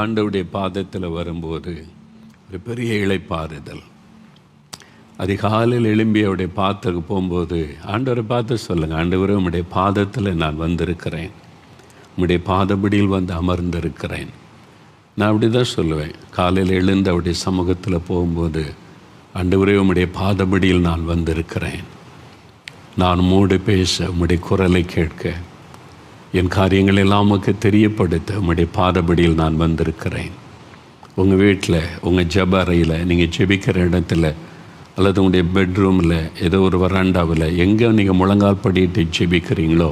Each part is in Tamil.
ஆண்டவருடைய பாதத்தில் வரும்போது ஒரு பெரிய இளைப்பாறுதல். அதிகாலையில் எழும்பி அவருடைய பாதத்துக்கு போகும்போது ஆண்டவரை பார்த்து சொல்லுங்கள், ஆண்டவரே உம்முடைய பாதத்தில் நான் வந்திருக்கிறேன், உம்முடைய பாதபடியில் வந்து அமர்ந்திருக்கிறேன். நான் அப்படி தான் சொல்லுவேன். காலையில் எழுந்து அவருடைய சமூகத்தில் போகும்போது, ஆண்டவரே உம்முடைய பாதபடியில் நான் வந்திருக்கிறேன், நான் உம்மோடு பேச, உம்முடைய குரலை கேட்க, என் காரியங்கள் எல்லாம் உமக்கு தெரியப்படுத்த உம்முடைய பாதபடியில் நான் வந்திருக்கிறேன். உங்கள் வீட்டில், உங்கள் ஜெப அறையில், நீங்கள் ஜெபிக்கிற இடத்துல, அல்லது உங்களுடைய பெட்ரூமில், ஏதோ ஒரு வராண்டாவில், எங்கே நீங்கள் முழங்கால் படிட்டு ஜெபிக்கிறீங்களோ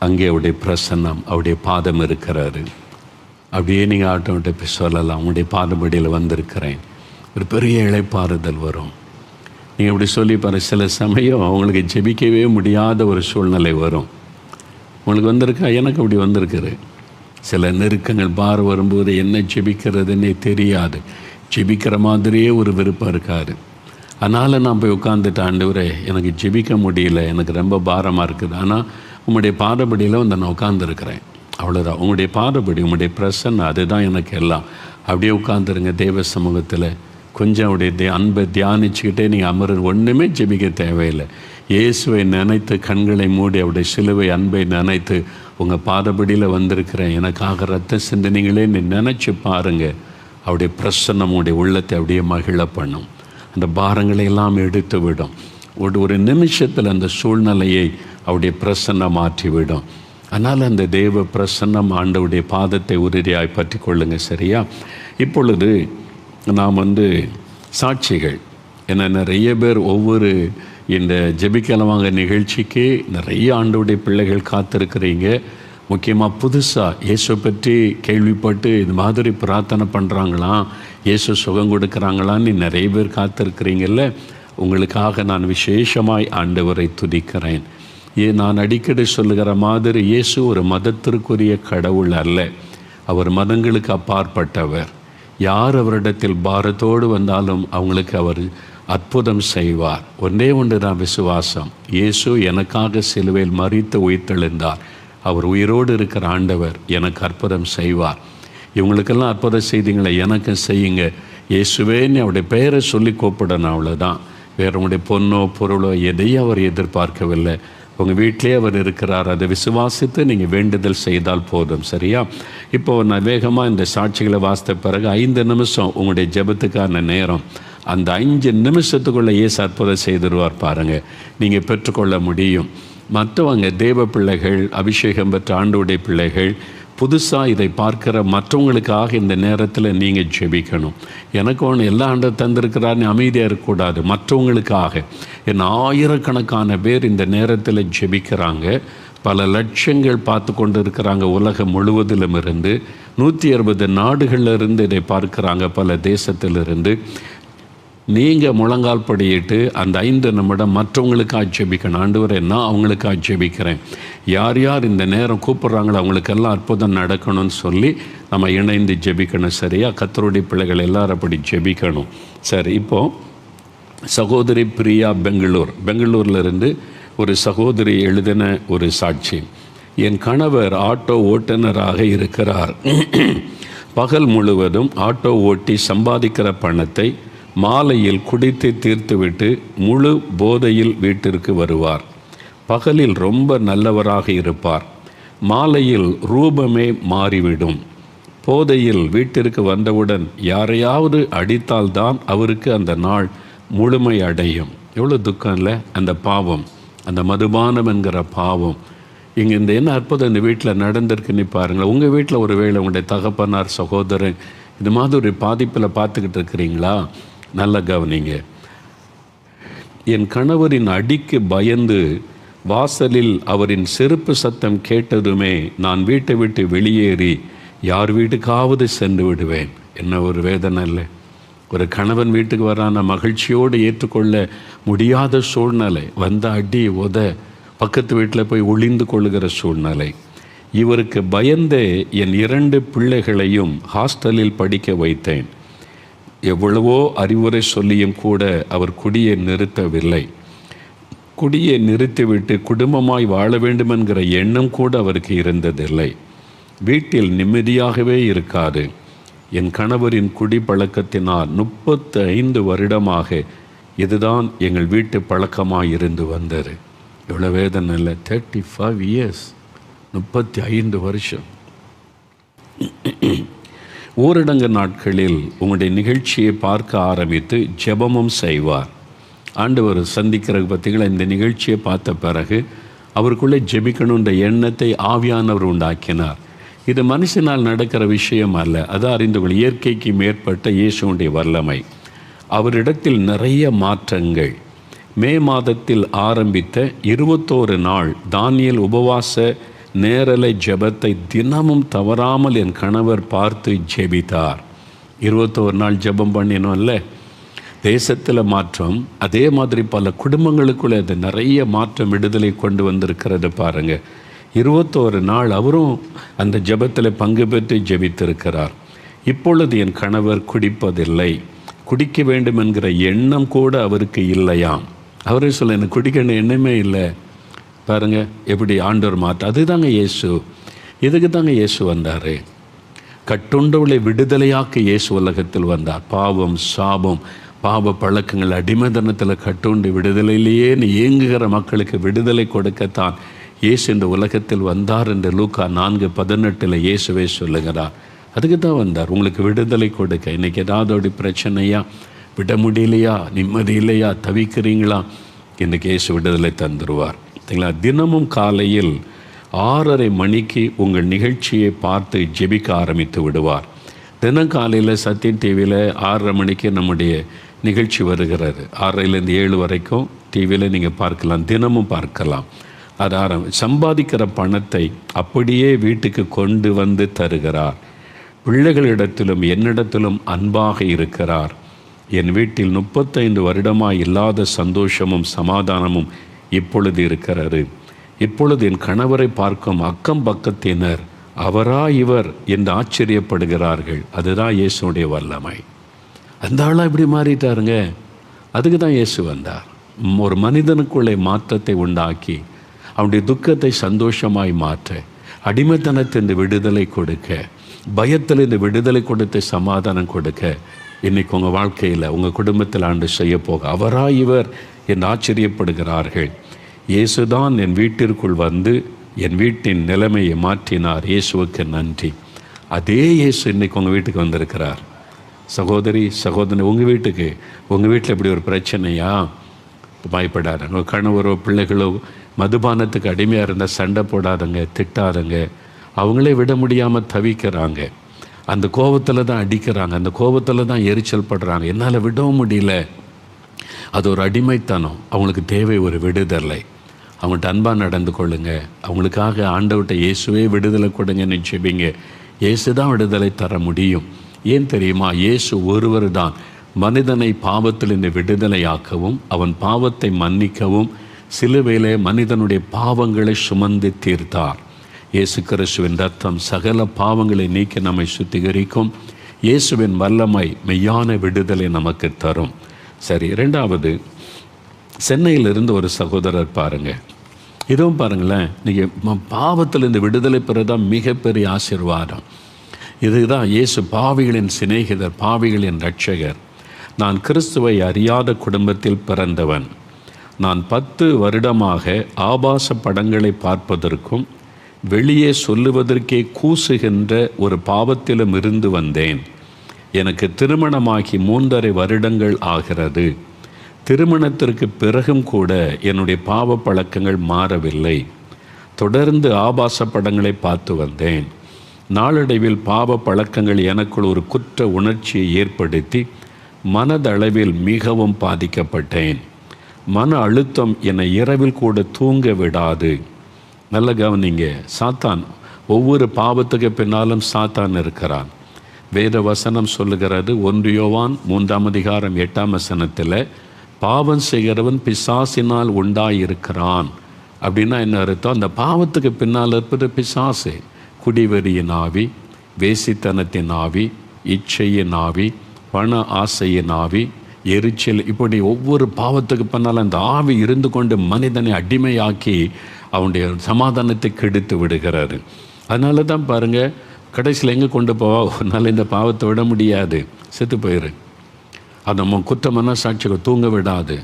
அங்கே அவருடைய பிரசன்னம், அவருடைய பாதம் இருக்கிறாரு. அப்படியே நீங்கள் ஆட்டோமேட்டிக் சொல்லலாம், உங்களுடைய பாதபடியில் வந்திருக்கிறேன். ஒரு பெரிய இளைப்பாறுதல் வரும். நீங்கள் அப்படி சொல்லி பாரு. சில சமயம் அவங்களுக்கு ஜெபிக்கவே முடியாத ஒரு சூழ்நிலை வரும். உங்களுக்கு வந்திருக்கா? எனக்கு அப்படி வந்திருக்குது. சில நெருக்கங்கள் பார் வரும்போது என்ன ஜெபிக்கிறதுன்னே தெரியாது. ஜெபிக்கிற மாதிரியே ஒரு விருப்பம் இருக்காது. அதனால் நான் போய் உட்காந்துட்டு, ஆண்டவரே எனக்கு ஜெபிக்க முடியல, எனக்கு ரொம்ப பாரமாக இருக்குது, ஆனால் உங்களுடைய பாதபடியில் வந்து நான் உட்காந்துருக்கிறேன், அவ்வளோதான். உங்களுடைய பாதபடி, உங்களுடைய பிரசன்னம், அதுதான் எனக்கு எல்லாம். அப்படியே உட்காந்துருங்க தேவ சமூகத்தில். கொஞ்சம் அவருடைய அன்பை தியானிச்சுக்கிட்டே நீங்கள் அமரு. ஒன்றுமே ஜெபிக்க தேவையில்லை. இயேசுவை நினைத்து கண்களை மூடி அவருடைய சிலுவை அன்பை நினைத்து, உங்கள் பாதபடியில் வந்திருக்கிறேன், எனக்காக ரத்த சிந்தனைகளே நீ நினச்சி பாருங்கள். அவருடைய பிரசன்னம் உடைய உள்ளத்தை அப்படியே மகிழ பண்ணும். அந்த பாரங்களை எல்லாம் எடுத்து விடும். ஒரு நிமிஷத்தில் அந்த சூழ்நிலையை அவருடைய பிரசன்னம் மாற்றிவிடும். அதனால் அந்த தெய்வ பிரசன்னம், ஆண்டவருடைய பாதத்தை உறுதியாய் பற்றி கொள்ளுங்கள். சரியா? இப்பொழுது நாம் சாட்சிகள், ஏன்னா நிறைய பேர் ஒவ்வொரு இந்த ஜெபிக்கலவாங்க நிகழ்ச்சிக்கு நிறைய ஆண்டவருடைய பிள்ளைகள் காத்திருக்கிறீங்க. முக்கியமாக புதுசாக இயேசு பற்றி கேள்விப்பட்டு இது மாதிரி பிரார்த்தனை பண்ணுறாங்களாம், இயேசு சுகம் கொடுக்குறாங்களான்னு நிறைய பேர் காத்திருக்கிறீங்கல்ல. உங்களுக்காக நான் விசேஷமாய் ஆண்டவரை துதிக்கிறேன். நான் அடிக்கடி சொல்லுகிற மாதிரி, இயேசு ஒரு மதத்திற்குரிய கடவுள் அல்ல. அவர் மதங்களுக்கு அப்பாற்பட்டவர். யார் அவரிடத்தில் பாரத்தோடு வந்தாலும் அவங்களுக்கு அவர் அற்புதம் செய்வார். ஒன்றே ஒன்று தான் விசுவாசம். இயேசு எனக்காக சிலுவையில் மரித்து உயிர்த்தெழுந்தார். அவர் உயிரோடு இருக்கிற ஆண்டவர் எனக்கு அற்புதம் செய்வார். இவங்களுக்கெல்லாம் அற்புதம் செய்திங்களை எனக்கு செய்யுங்க, இயேசுவேன்னு அவருடைய பெயரை சொல்லி கூப்பிடணும், அவ்வளோதான். வேறு உங்களுடைய பொண்ணோ பொருளோ எதையும் அவர் எதிர்பார்க்கவில்லை. உங்கள் வீட்டிலே அவர் இருக்கிறார். அதை விசுவாசித்து நீங்கள் வேண்டுதல் செய்தால் போதும். சரியா? இப்போது நான் வேகமாக இந்த சாட்சிகளை வாசித்த பிறகு 5 நிமிஷம் உங்களுடைய ஜெபத்துக்கான நேரம். அந்த 5 நிமிஷத்துக்குள்ளே இயேசு அற்புதம் செய்திருவார். பாருங்கள், நீங்கள் பெற்றுக்கொள்ள முடியும். மற்றவங்க தேவ பிள்ளைகள், அபிஷேகம் பெற்ற ஆண்டவருடைய பிள்ளைகள், புதுசாக இதை பார்க்குற மற்றவங்களுக்காக இந்த நேரத்தில் நீங்கள் ஜெபிக்கணும். எனக்கு ஒன்று எல்லா ஆண்டும் தந்திருக்கிறான்னு அமைதியாக இருக்கக்கூடாது. மற்றவங்களுக்காக என் ஆயிரக்கணக்கான பேர் இந்த நேரத்தில் ஜெபிக்கிறாங்க. பல லட்சங்கள் பார்த்து கொண்டு இருக்கிறாங்க. உலகம் முழுவதிலும் இருந்து 160 நாடுகளிலிருந்து இதை பார்க்குறாங்க, பல தேசத்திலிருந்து. நீங்கள் முழங்கால் படியிட்டு அந்த 5 நிமிடம் மற்றவங்களுக்கு ஆட்சேபிக்கணும். ஆண்டவரே, நான் அவங்களுக்கு ஆட்சேபிக்கிறேன். யார் யார் இந்த நேரம் கூப்பிட்றாங்களோ அவங்களுக்கெல்லாம் அற்புதம் நடக்கணும்னு சொல்லி நம்ம இணைந்து ஜெபிக்கணும். சரியா? கர்த்தருடைய பிள்ளைகள் எல்லாரும் அப்படி ஜெபிக்கணும். சரி, இப்போது சகோதரி பிரியா பெங்களூர்லேருந்து ஒரு சகோதரி எழுதின ஒரு சாட்சி. என் கணவர் ஆட்டோ ஓட்டுநராக இருக்கிறார். பகல் முழுவதும் ஆட்டோ ஓட்டி சம்பாதிக்கிற பணத்தை மாலையில் குடித்து தீர்த்துவிட்டு முழு போதையில் வீட்டிற்கு வருவார். பகலில் ரொம்ப நல்லவராக இருப்பார். மாலையில் ரூபமே மாறிவிடும். போதையில் வீட்டிற்கு வந்தவுடன் யாரையாவது அடித்தால்தான் அவருக்கு அந்த நாள் முழுமை அடையும். எவ்வளோ துக்கம் இல்லை? அந்த பாவம், அந்த மதுபானம் என்கிற பாவம். இங்கே இந்த என்ன அற்புதம் இந்த வீட்டில் நடந்திருக்குன்னு பாருங்கள். உங்கள் வீட்டில் ஒரு வேளை உங்களுடைய தகப்பனார், சகோதரன் இது மாதிரி ஒரு பாதிப்பில் பார்த்துக்கிட்டு இருக்கிறீங்களா? நல்ல கவனிங்க. என் கணவரின் அடிக்கு பயந்து வாசலில் அவரின் செருப்பு சத்தம் கேட்டதுமே நான் வீட்டை விட்டு வெளியேறி யார் வீட்டுக்காவது சென்று விடுவேன். என்ன ஒரு வேதனை இல்லை? ஒரு கணவன் வீட்டுக்கு வரான மகிழ்ச்சியோடு ஏற்றுக்கொள்ள முடியாத சூழ்நிலை. வந்த அடி உத பக்கத்து வீட்டில் போய் ஒளிந்து கொள்ளுகிற சூழ்நிலை. இவருக்கு பயந்தே என் 2 பிள்ளைகளையும் ஹாஸ்டலில் படிக்க வைத்தேன். எவ்வளவோ அறிவுரை சொல்லியும் கூட அவர் குடியை நிறுத்தவில்லை. குடியை நிறுத்திவிட்டு குடும்பமாய் வாழ வேண்டும் என்கிற எண்ணம் கூட அவருக்கு இருந்ததில்லை. வீட்டில் நிம்மதியாகவே இருக்காது. என் கணவரின் குடிப்பழக்கத்தினால் 35 வருடமாக இதுதான் எங்கள் வீட்டு பழக்கமாக இருந்து வந்தது. எவ்வளோ வேதனை இல்லை. 35 இயர்ஸ், 35 வருஷம். ஊரடங்கு நாட்களில் உங்களுடைய நிகழ்ச்சியை பார்க்க ஆரம்பித்து ஜெபமும் செய்வார். ஆண்டவர் சந்திக்கிறது பார்த்தீங்களா, இந்த நிகழ்ச்சியை பார்த்த பிறகு அவருக்குள்ளே ஜெபிக்கணுன்ற எண்ணத்தை ஆவியானவர் உண்டாக்கினார். இது மனுஷனால் நடக்கிற விஷயம் அல்ல, அதை அறிந்து கொள். இயற்கைக்கு மேற்பட்ட இயேசுடைய வல்லமை. அவரிடத்தில் நிறைய மாற்றங்கள். மே மாதத்தில் ஆரம்பித்த 21 நாள் தானியேல் உபவாச நேரலை ஜெபத்தை தினமும் தவறாமல் என் கணவர் பார்த்து ஜெபித்தார். 21 நாள் ஜெபம் பண்ணினோம்ல, தேசத்தில் மாற்றம். அதே மாதிரி பல குடும்பங்களுக்குள்ளே அது நிறைய மாற்றம், விடுதலை கொண்டு வந்திருக்கிறது பாருங்கள். 21 நாள் அவரும் அந்த ஜெபத்தில் பங்கு பெற்று ஜெபித்திருக்கிறார். இப்பொழுது என் கணவர் குடிப்பதில்லை, குடிக்க வேண்டும் என்கிற எண்ணம் கூட அவருக்கு இல்லையாம். அவரே சொல்ல, எனக்கு குடிக்கணும் எண்ணமே இல்லை. பாருங்கள் எப்படி ஆண்டவர் மாற்ற. அதுதாங்க இயேசு. இதுக்கு தாங்க இயேசு வந்தார். கட்டுண்டவளை விடுதலையாக்க இயேசு உலகத்தில் வந்தார். பாவம், சாபம், பாவ பழக்கங்கள், அடிமைத்தனத்தில் கட்டுண்டு விடுதலையிலேயே இயங்குகிற மக்களுக்கு விடுதலை கொடுக்கத்தான் இயேசு இந்த உலகத்தில் வந்தார் என்று லூக்கா 4:18 இயேசுவே சொல்லுகிறார். அதுக்கு தான் வந்தார், உங்களுக்கு விடுதலை கொடுக்க. இன்றைக்கி ஏதாவது பிரச்சனையா, விட முடியலையா, நிம்மதி இல்லையா, தவிக்கிறீங்களா, இன்றைக்கி இயேசு விடுதலை தந்துடுவார். சரிங்களா? தினமும் காலையில் 6:30 மணிக்கு உங்கள் நிகழ்ச்சியை பார்த்து ஜெபிக்க ஆரம்பித்து விடுவார். தினம் காலையில் சத்தியம் டிவியில் 6:30 மணிக்கு நம்முடைய நிகழ்ச்சி வருகிறது. 6:30லேருந்து 7 வரைக்கும் டிவியில் நீங்கள் பார்க்கலாம், தினமும் பார்க்கலாம். அது சம்பாதிக்கிற பணத்தை அப்படியே வீட்டுக்கு கொண்டு வந்து தருகிறார். பிள்ளைகளிடத்திலும் என்னிடத்திலும் அன்பாக இருக்கிறார். என் வீட்டில் 35 வருடமாக இல்லாத சந்தோஷமும் சமாதானமும் இப்பொழுது இருக்கிறது. இப்பொழுது என் கணவரை பார்க்கும் அக்கம் பக்கத்தினர் அவரா இவர் என்று ஆச்சரியப்படுகிறார்கள். அதுதான் இயேசுடைய வல்லமை. அந்த ஆளாக இப்படி மாறிட்டாருங்க. அதுக்கு தான் இயேசு வந்தார். ஒரு மனிதனுக்குள்ளே மாற்றத்தை உண்டாக்கி அவனுடைய துக்கத்தை சந்தோஷமாய் மாற்ற, அடிமைத்தனத்திலிருந்து விடுதலை கொடுக்க, பயத்திலிருந்து விடுதலை கொடுத்து சமாதானம் கொடுக்க, இன்றைக்கி உங்கள் வாழ்க்கையில் உங்கள் குடும்பத்தில் ஆண்டு செய்ய போக அவரா இவர் என்று ஆச்சரியப்படுகிறார்கள். இயேசுதான் என் வீட்டிற்குள் வந்து என் வீட்டின் நிலைமையை மாற்றினார். இயேசுவுக்கு நன்றி. அதே இயேசு இன்றைக்கி உங்கள் வீட்டுக்கு வந்திருக்கிறார். சகோதரி, சகோதரன், உங்கள் வீட்டில் இப்படி ஒரு பிரச்சனையா, பயப்படாத. உங்கள் கணவரோ பிள்ளைகளோ மதுபானத்துக்கு அடிமையாக இருந்தால் சண்டை போடாதங்க, திட்டாதங்க. அவங்களே விட முடியாமல் தவிக்கிறாங்க. அந்த கோபத்தில் தான் அடிக்கிறாங்க, அந்த கோபத்தில் தான் எரிச்சல் படுறாங்க. என்னால் விடவும் முடியல. அது ஒரு அடிமைத்தனம். அவங்களுக்கு தேவை ஒரு விடுதலை. அவங்கள்ட்ட அன்பாக நடந்து கொள்ளுங்க. அவங்களுக்காக ஆண்டவர்கிட்ட இயேசுவே விடுதலை கொடுங்கன்னு ஜெபிங்க. இயேசு தான் விடுதலை தர முடியும். ஏன் தெரியுமா? இயேசு ஒருவர் தான் மனிதனை பாவத்திலிருந்து விடுதலையாக்கவும் அவன் பாவத்தை மன்னிக்கவும் சிலுவையிலே மனிதனுடைய பாவங்களை சுமந்து தீர்த்தார். இயேசு கிறிஸ்துவின் ரத்தம் சகல பாவங்களை நீக்கி நம்மை சுத்திகரிக்கும். இயேசுவின் வல்லமை மெய்யான விடுதலை நமக்கு தரும். சரி, இரண்டாவது, சென்னையிலிருந்து ஒரு சகோதரர் பாருங்கள். இதுவும் பாருங்களேன், நீங்கள் பாவத்திலிருந்து விடுதலை பெறதான் மிகப்பெரிய ஆசீர்வாதம். இதுதான் இயேசு பாவிகளின் சிநேகிதர், பாவிகளின் இரட்சகர். நான் கிறிஸ்துவை அறியாத குடும்பத்தில் பிறந்தவன். நான் 10 வருடமாக ஆபாச படங்களை பார்ப்பதற்கும் வெளியே சொல்லுவதற்கே கூசுகின்ற ஒரு பாவத்திலும் இருந்து வந்தேன். எனக்கு திருமணமாகி 3.5 வருடங்கள் ஆகிறது. திருமணத்திற்கு பிறகும் கூட என்னுடைய பாவ பழக்கங்கள் மாறவில்லை. தொடர்ந்து ஆபாச படங்களை பார்த்து வந்தேன். நாளடைவில் பாவ பழக்கங்கள் எனக்குள் ஒரு குற்ற உணர்ச்சியை ஏற்படுத்தி மனதளவில் மிகவும் பாதிக்கப்பட்டேன். மன அழுத்தம் என்னை இரவில் கூட தூங்க விடாது. நல்ல கவனிங்க, சாத்தான் ஒவ்வொரு பாவத்துக்கு பின்னாலும் சாத்தான் இருக்கிறான். வேத வசனம் சொல்லுகிறது, 1 யோவான் 3:8 பாவம் செய்கிறவன் பிசாசினால் உண்டாயிருக்கிறான். அப்படின்னா என்ன அர்த்தம்? அந்த பாவத்துக்கு பின்னால் இருப்பது பிசாசு. குடிவெறியின் ஆவி, வேசித்தனத்தின் ஆவி, இச்சையின் ஆவி, பண ஆசையின் ஆவி, எரிச்சல், இப்படி ஒவ்வொரு பாவத்துக்கு பின்னால் அந்த ஆவி இருந்து கொண்டு மனிதனை அடிமையாக்கி அவனுடைய சமாதானத்தை கெடுத்து விடுகிறாரு. அதனால தான் பாருங்கள், கடைசியில் எங்கே கொண்டு போவா? ஒரு நாள் இந்த பாவத்தை விட முடியாது, செத்து போயிரு. அது நம்ம குற்ற மனசாட்சியை தூங்க விடாது.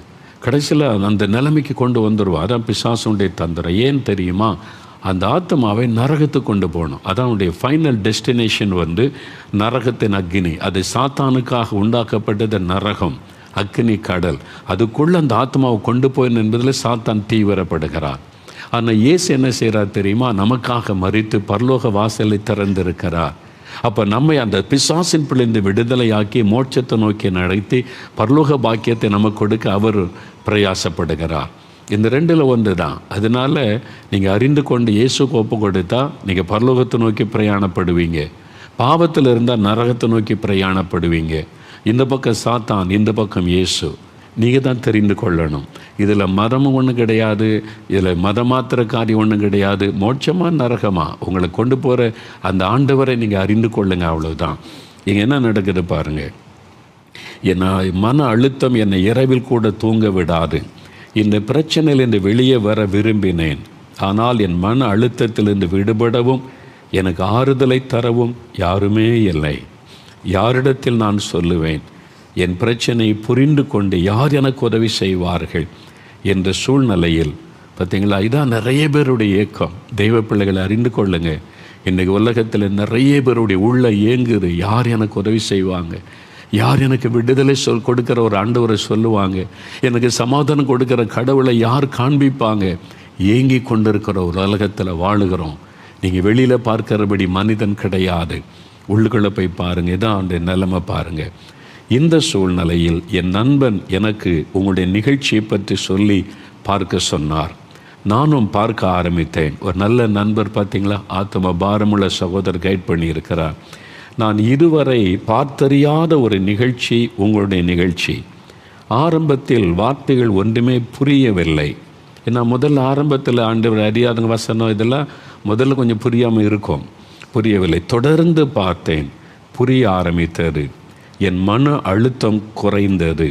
கடைசியில் அந்த நிலைமைக்கு கொண்டு வந்துடுவோம். அதான் பிசாசுடைய தந்திரம். ஏன் தெரியுமா? அந்த ஆத்மாவை நரகத்துக்கு கொண்டு போகணும். அதான் அவனுடைய ஃபைனல் டெஸ்டினேஷன் நரகத்தின் அக்னி. அது சாத்தானுக்காக உண்டாக்கப்பட்டது நரகம், அக்னி கடல். அதுக்குள்ளே அந்த ஆத்மாவை கொண்டு போயிடணும் என்பதில் சாத்தான் தீவிரப்படுகிறார். ஆனால் இயேசு என்ன செய்கிறார் தெரியுமா? நமக்காக மரித்து பரலோக வாசலை திறந்திருக்கிறார். அப்போ நம்மை அந்த பிசாசின் பிள்ளைந்து விடுதலையாக்கி மோட்சத்தை நோக்கி நடத்தி பரலோக பாக்கியத்தை நமக்கு கொடுக்க அவர் பிரயாசப்படுகிறார். இந்த ரெண்டில் ஒன்று தான். அதனால் நீங்கள் அறிந்து கொண்டு இயேசுக்கு ஒப்பு கொடுத்தா நீங்கள் பரலோகத்தை நோக்கி பிரயாணப்படுவீங்க. பாவத்தில் இருந்தால் நரகத்தை நோக்கி பிரயாணப்படுவீங்க. இந்த பக்கம் சாத்தான், இந்த பக்கம் இயேசு. நீங்கள் தான் தெரிந்து கொள்ளணும். இதில் மதமும் ஒன்றும் கிடையாது, இதில் மதமாத்திர காரியம் ஒன்றும் கிடையாது. மோட்சமாக நரகமா உங்களை கொண்டு போகிற அந்த ஆண்டவரை நீங்கள் அறிந்து கொள்ளுங்க, அவ்வளோதான். இங்கே என்ன நடக்குது பாருங்கள். என் மன அழுத்தம் என்னை இரவில் கூட தூங்க விடாது. இந்த பிரச்சனையிலிருந்து வெளியே வர விரும்பினேன். ஆனால் என் மன அழுத்தத்திலிருந்து விடுபடவும் எனக்கு ஆறுதலை தரவும் யாருமே இல்லை. யாரிடத்தில் நான் சொல்லுவேன்? என் பிரச்சனையை புரிந்து கொண்டு யார் எனக்கு உதவி செய்வார்கள் என்ற சூழ்நிலையில் பார்த்தீங்களா, இதான் நிறைய பேருடைய ஏக்கம். தெய்வ பிள்ளைகளை அறிந்து கொள்ளுங்க. இன்றைக்கு உலகத்தில் நிறைய பேருடைய உள்ள ஏங்குது. யார் எனக்கு உதவி செய்வாங்க? யார் எனக்கு விடுதலை கொடுக்குற ஒரு ஆண்டவரை சொல்லுவாங்க? எனக்கு சமாதானம் கொடுக்குற கடவுளை யார் காண்பிப்பாங்க? ஏங்கி கொண்டிருக்கிற ஒரு உலகத்தில் வாழுகிறோம். நீங்கள் வெளியில் பார்க்கிறபடி மனிதன் கிடையாது. உள்ளுக்குள்ளே போய் பாருங்கள். இதான் அந்த நிலைமை பாருங்கள். இந்த சூழ்நிலையில் என் நண்பன் எனக்கு உங்களுடைய நிகழ்ச்சியை பற்றி சொல்லி பார்க்க சொன்னார். நானும் பார்க்க ஆரம்பித்தேன். ஒரு நல்ல நண்பர் பார்த்தீங்களா, ஆத்ம பாரமுள்ள சகோதரர் கைட் பண்ணியிருக்கிறார். நான் இதுவரை பார்த்தறியாத ஒரு நிகழ்ச்சி உங்களுடைய நிகழ்ச்சி. ஆரம்பத்தில் வார்த்தைகள் ஒன்றுமே புரியவில்லை. ஏன்னா முதல்ல ஆரம்பத்தில் ஆண்டவர் அறியாதவங்க வசனம் இதெல்லாம் முதல்ல கொஞ்சம் புரியாமல் இருக்கும், புரியவில்லை. தொடர்ந்து பார்த்தேன், புரிய ஆரம்பித்தது. என் மன அழுத்தம் குறைந்தது.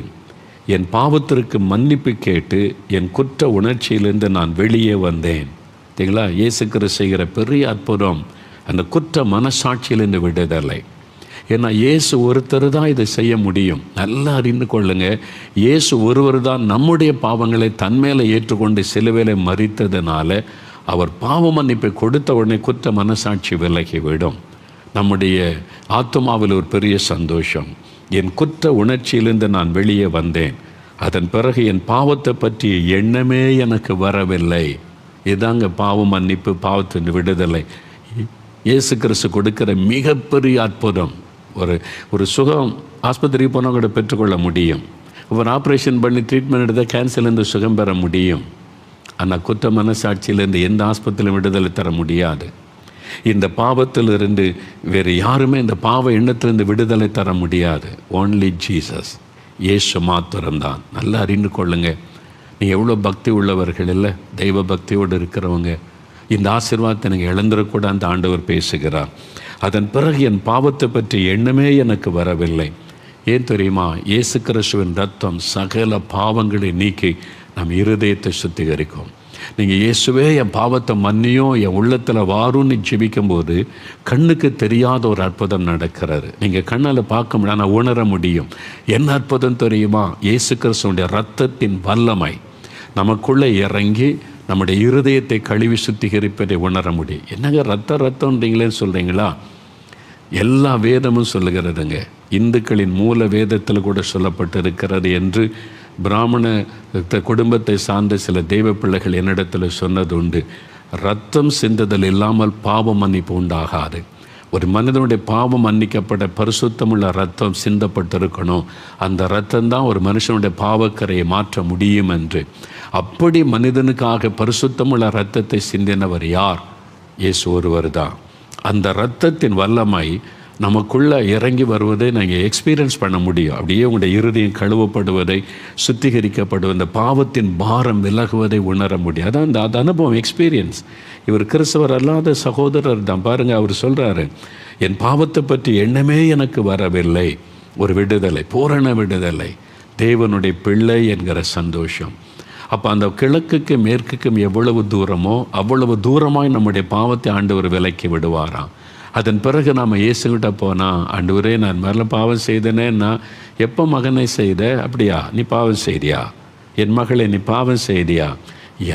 என் பாவத்திற்கு மன்னிப்பு கேட்டு என் குற்ற உணர்ச்சியிலிருந்து நான் வெளியே வந்தேன். சரிங்களா? இயேசு கிறிஸ்து செய்கிற பெரிய அற்புதம் அந்த குற்ற மனசாட்சியிலிருந்து விடுதலை. ஏன்னா இயேசு ஒருத்தர் தான் இதை செய்ய முடியும். நல்லா அறிந்து கொள்ளுங்க. இயேசு ஒருவர் தான் நம்முடைய பாவங்களை தன்மேலே ஏற்றுக்கொண்டு சிலுவையிலே மரித்ததுனால அவர் பாவ மன்னிப்பை கொடுத்த உடனே குற்ற மனசாட்சி விலகிவிடும். நம்முடைய ஆத்மாவில் ஒரு பெரிய சந்தோஷம். என் குற்ற உணர்ச்சியிலிருந்து நான் வெளியே வந்தேன். அதன் பிறகு என் பாவத்தை பற்றிய எண்ணமே எனக்கு வரவில்லை. இதாங்க பாவ மன்னிப்பு, பாவத்தின் விடுதலை. இயேசு கிறிஸ்து கொடுக்கிற மிகப்பெரிய அற்புதம். ஒரு சுகம் ஆஸ்பத்திரிக்கு போனால் கூட பெற்றுக்கொள்ள முடியும். ஒரு ஆப்ரேஷன் பண்ணி ட்ரீட்மெண்ட் எடுத்தால் கேன்சர்லேருந்து சுகம் பெற முடியும். ஆனால் குற்ற மனசாட்சியிலேருந்து எந்த ஆஸ்பத்திரியிலும் விடுதலை தர முடியாது. இந்த பாவத்திலிருந்து வேறு யாருமே இந்த பாவ எண்ணத்திலிருந்து விடுதலை தர முடியாது. ஓன்லி ஜீசஸ், இயேசு மாத்திரம்தான். நல்லா அறிந்து கொள்ளுங்க. நீங்கள் எவ்வளோ பக்தி உள்ளவர்கள் இல்லை, தெய்வ பக்தியோடு இருக்கிறவங்க. இந்த ஆசீர்வாதத்தை நீங்கள் இழந்துடக்கூட அந்த ஆண்டவர் பேசுகிறார். அதன் பிறகு என் பாவத்தை பற்றி எண்ணமே எனக்கு வரவில்லை. ஏன் தெரியுமா? இயேசு கிறிஸ்துவின் ரத்தம் சகல பாவங்களை நீக்கி நம் இருதயத்தை சுத்திகரிக்கும். நீங்கள் இயேசுவே என் பாவத்தை மன்னியும், என் உள்ளத்தில் வாரும்னு ஜெபிக்கும்போது கண்ணுக்கு தெரியாத ஒரு அற்புதம் நடக்கிறது. நீங்கள் கண்ணால் பார்க்க முடியாது, ஆனால் உணர முடியும். என்ன அற்புதம் தெரியுமா? இயேசு கிறிஸ்துவினுடைய ரத்தத்தின் வல்லமை நமக்குள்ளே இறங்கி நம்முடைய இருதயத்தை கழுவி சுத்திகரிப்பதை உணர முடியும். என்னங்க ரத்தம்ன்றீங்களேன்னு சொல்கிறீங்களா? எல்லா வேதமும் சொல்லுகிறதுங்க. இந்துக்களின் மூல வேதத்தில் கூட சொல்லப்பட்டிருக்கிறது என்று பிராமண குடும்பத்தை சார்ந்த சில தெய்வ பிள்ளைகள் என்னிடத்தில் சொன்னது உண்டு. ரத்தம் சிந்துதல் இல்லாமல் பாவம் மன்னிப்பு உண்டாகாது. ஒரு மனிதனுடைய பாவம் மன்னிக்கப்பட பரிசுத்தமுள்ள ரத்தம் சிந்தப்பட்டிருக்கணும். அந்த ரத்தம்தான் ஒரு மனுஷனுடைய பாவக்கரையை மாற்ற முடியும் என்று. அப்படி மனிதனுக்காக பரிசுத்தமுள்ள இரத்தத்தை சிந்தினவர் யார்? இயேசு ஒருவர் தான். அந்த இரத்தத்தின் வல்லமை நமக்குள்ளே இறங்கி வருவதை நீங்கள் எக்ஸ்பீரியன்ஸ் பண்ண முடியும். அப்படியே உங்களுடைய இருதயம் கழுவப்படுவதை, சுத்திகரிக்கப்படுவதை, அந்த பாவத்தின் பாரம் விலகுவதை உணர முடியும். அதான் அந்த அனுபவம், எக்ஸ்பீரியன்ஸ். இவர் கிறிஸ்தவர் அல்லாத சகோதரர் தான். பாருங்கள், அவர் சொல்கிறாரு, என் பாவத்தை பற்றி எண்ணமே எனக்கு வரவில்லை. ஒரு விடுதலை, பூரண விடுதலை, தேவனுடைய பிள்ளை என்கிற சந்தோஷம். அப்போ அந்த கிழக்குக்கு மேற்குக்கும் எவ்வளவு தூரமோ அவ்வளவு தூரமாய் நம்முடைய பாவத்தை ஆண்டவர் விலக்கி விடுவாராம். அதன் பிறகு நாம் இயேசுகிட்ட போனால், ஆண்டவரே நான் மேலே பாவம் செய்தேனேன்னா, எப்போ மகனை செய்த? அப்படியா, நீ பாவம் செய்தியா? என் மகளை நீ பாவம் செய்தியா?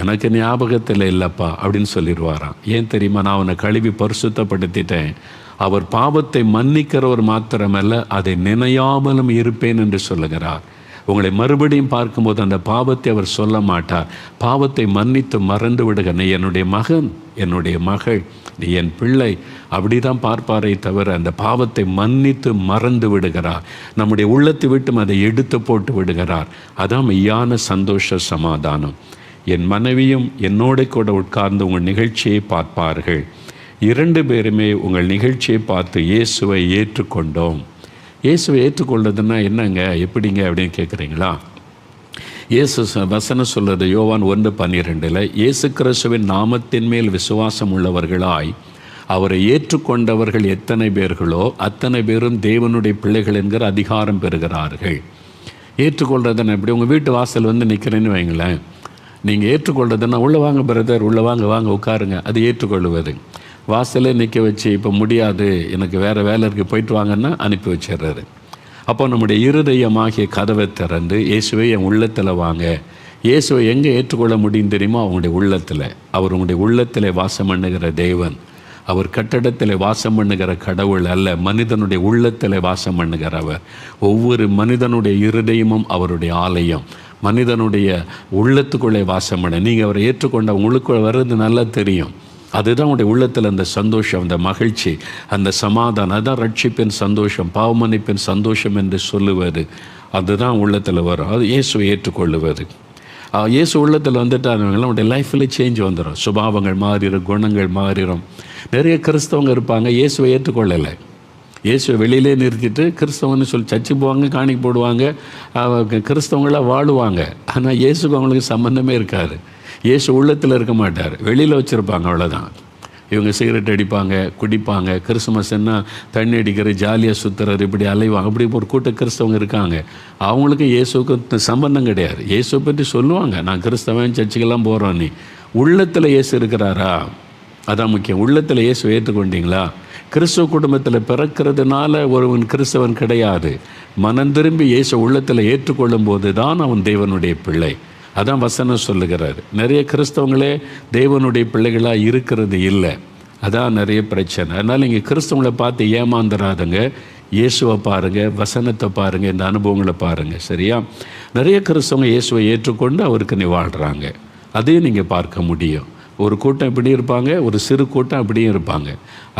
எனக்கு ஞாபகத்தில் இல்லைப்பா அப்படின்னு சொல்லிடுவாராம். ஏன் தெரியுமா? நான் அவனை கழுவி பரிசுத்தப்படுத்திட்டேன். அவர் பாவத்தை மன்னிக்கிறவர் மாத்திரமல்ல, அதை நினையாமலும் இருப்பேன் என்று சொல்லுகிறார். உங்களை மறுபடியும் பார்க்கும்போது அந்த பாவத்தை அவர் சொல்ல மாட்டார். பாவத்தை மன்னித்து மறந்து விடுக. நீ என்னுடைய மகன், என்னுடைய மகள், நீ என் பிள்ளை, அப்படி தான் பார்ப்பாரை தவிர அந்த பாவத்தை மன்னித்து மறந்து விடுகிறார். நம்முடைய உள்ளத்தை விட்டும் அதை எடுத்து போட்டு விடுகிறார். அதான் மெய்யான சந்தோஷ சமாதானம். என் மனைவியும் என்னோட கூட உட்கார்ந்து உங்கள் நிகழ்ச்சியை பார்ப்பார்கள். 2 பேருமே உங்கள் நிகழ்ச்சியை பார்த்து இயேசுவை ஏற்றுக்கொண்டோம். இயேசுவை ஏற்றுக்கொள்றதுன்னா என்னங்க, எப்படிங்க அப்படின்னு கேட்குறீங்களா? இயேசு வசனம் சொல்கிறது யோவான் 1:12, இயேசு கிறிஸ்துவின் நாமத்தின் மேல் விசுவாசம் உள்ளவர்களாய் அவரை ஏற்றுக்கொண்டவர்கள் எத்தனை பேர்களோ அத்தனை பேரும் தேவனுடைய பிள்ளைகள் என்கிற அதிகாரம் பெறுகிறார்கள். ஏற்றுக்கொள்றதுன்னா எப்படி? உங்கள் வீட்டு வாசல் வந்து நிற்கிறேன்னு வைங்களேன். நீங்கள் ஏற்றுக்கொள்றதுன்னா உள்ளே வாங்க பிரதர், உள்ளே வாங்க, வாங்க உட்காருங்க, அது ஏற்றுக்கொள்வது. வாசலே நிற்க வச்சு இப்போ முடியாது, எனக்கு வேறு வேலை இருக்குது, போயிட்டு வாங்கன்னா அனுப்பி வச்சிடுறாரு. அப்போ நம்முடைய இருதயமாகிய கதவை திறந்து இயேசுவை என் உள்ளத்தில் வாங்க. இயேசுவை எங்கே ஏற்றுக்கொள்ள முடியும் தெரியுமா? அவங்களுடைய உள்ளத்தில். அவர் உங்களுடைய உள்ளத்தில் வாசம் பண்ணுகிற தேவன். அவர் கட்டடத்தில் வாசம் பண்ணுகிற கடவுள் அல்ல, மனிதனுடைய உள்ளத்தில் வாசம் பண்ணுகிறவர். ஒவ்வொரு மனிதனுடைய இருதயமும் அவருடைய ஆலயம். மனிதனுடைய உள்ளத்துக்குள்ளே வாசம் பண்ண நீங்கள் அவரை ஏற்றுக்கொண்ட உங்களுக்குள்ளே வர்றது நல்லா தெரியும். அதுதான் உங்களுடைய உள்ளத்தில் அந்த சந்தோஷம், அந்த மகிழ்ச்சி, அந்த சமாதானம். அதுதான் ரட்சிப்பின் சந்தோஷம், பாவமன்னிப்பின் சந்தோஷம் என்று சொல்லுவது. அதுதான் உள்ளத்தில் வரும். அது இயேசுவை ஏற்றுக்கொள்ளுவது. இயேசு உள்ளத்தில் வந்துட்டாருங்களா அவனுடைய லைஃப்பில் சேஞ்ச் வந்துடும். சுபாவங்கள் மாறிடும், குணங்கள் மாறிடும். நிறைய கிறிஸ்தவங்க இருப்பாங்க, இயேசுவை ஏற்றுக்கொள்ளலை. இயேசுவை வெளியிலே நிறுத்திட்டு கிறிஸ்தவன்னு சொல்லி சர்ச்சுக்கு போவாங்க, காணிக்கு போடுவாங்க, கிறிஸ்தவங்களாக வாழுவாங்க. ஆனால் இயேசுக்கு அவங்களுக்கு சம்மந்தமே இருக்காது. இயேசு உள்ளத்தில் இருக்க மாட்டார், வெளியில் வச்சுருப்பாங்க, அவ்வளோதான். இவங்க சிகரெட் அடிப்பாங்க, குடிப்பாங்க, கிறிஸ்துமஸ்ன்னா தண்ணி அடிக்கிற, ஜாலியாக சுற்றுறது, இப்படி அலைவாங்க. அப்படி ஒரு கூட்ட கிறிஸ்தவங்க இருக்காங்க. அவங்களுக்கு இயேசுக்கு சம்பந்தம் கிடையாது. இயேசுவை பற்றி சொல்லுவாங்க, நான் கிறிஸ்தவன், சர்ச்சுக்கெல்லாம் போகிறோம். நீ உள்ளத்தில் இயேசு இருக்கிறாரா? அதான் முக்கியம். உள்ளத்தில் இயேசு ஏற்றுக்கொண்டீங்களா? கிறிஸ்துவ குடும்பத்தில் பிறக்கிறதுனால ஒருவன் கிறிஸ்தவன் கிடையாது. மனம் திரும்பி இயேசு உள்ளத்தில் ஏற்றுக்கொள்ளும் போது தான் அவன் தேவனுடைய பிள்ளை. அதான் வசனம் சொல்லுகிறார். நிறைய கிறிஸ்தவங்களே தேவனுடைய பிள்ளைகளாக இருக்கிறது இல்லை. அதான் நிறைய பிரச்சனை. அதனால் இங்கே கிறிஸ்தவங்களை பார்த்து ஏமாந்துடாதுங்க. இயேசுவை பாருங்கள், வசனத்தை பாருங்கள், இந்த அனுபவங்களை பாருங்கள். சரியா? நிறைய கிறிஸ்தவங்க இயேசுவை ஏற்றுக்கொண்டு அவருக்கு நீ வாழ்கிறாங்க. அதையும் நீங்கள் பார்க்க முடியும். ஒரு கூட்டம் இப்படி இருப்பாங்க, ஒரு சிறு கூட்டம் அப்படியும் இருப்பாங்க.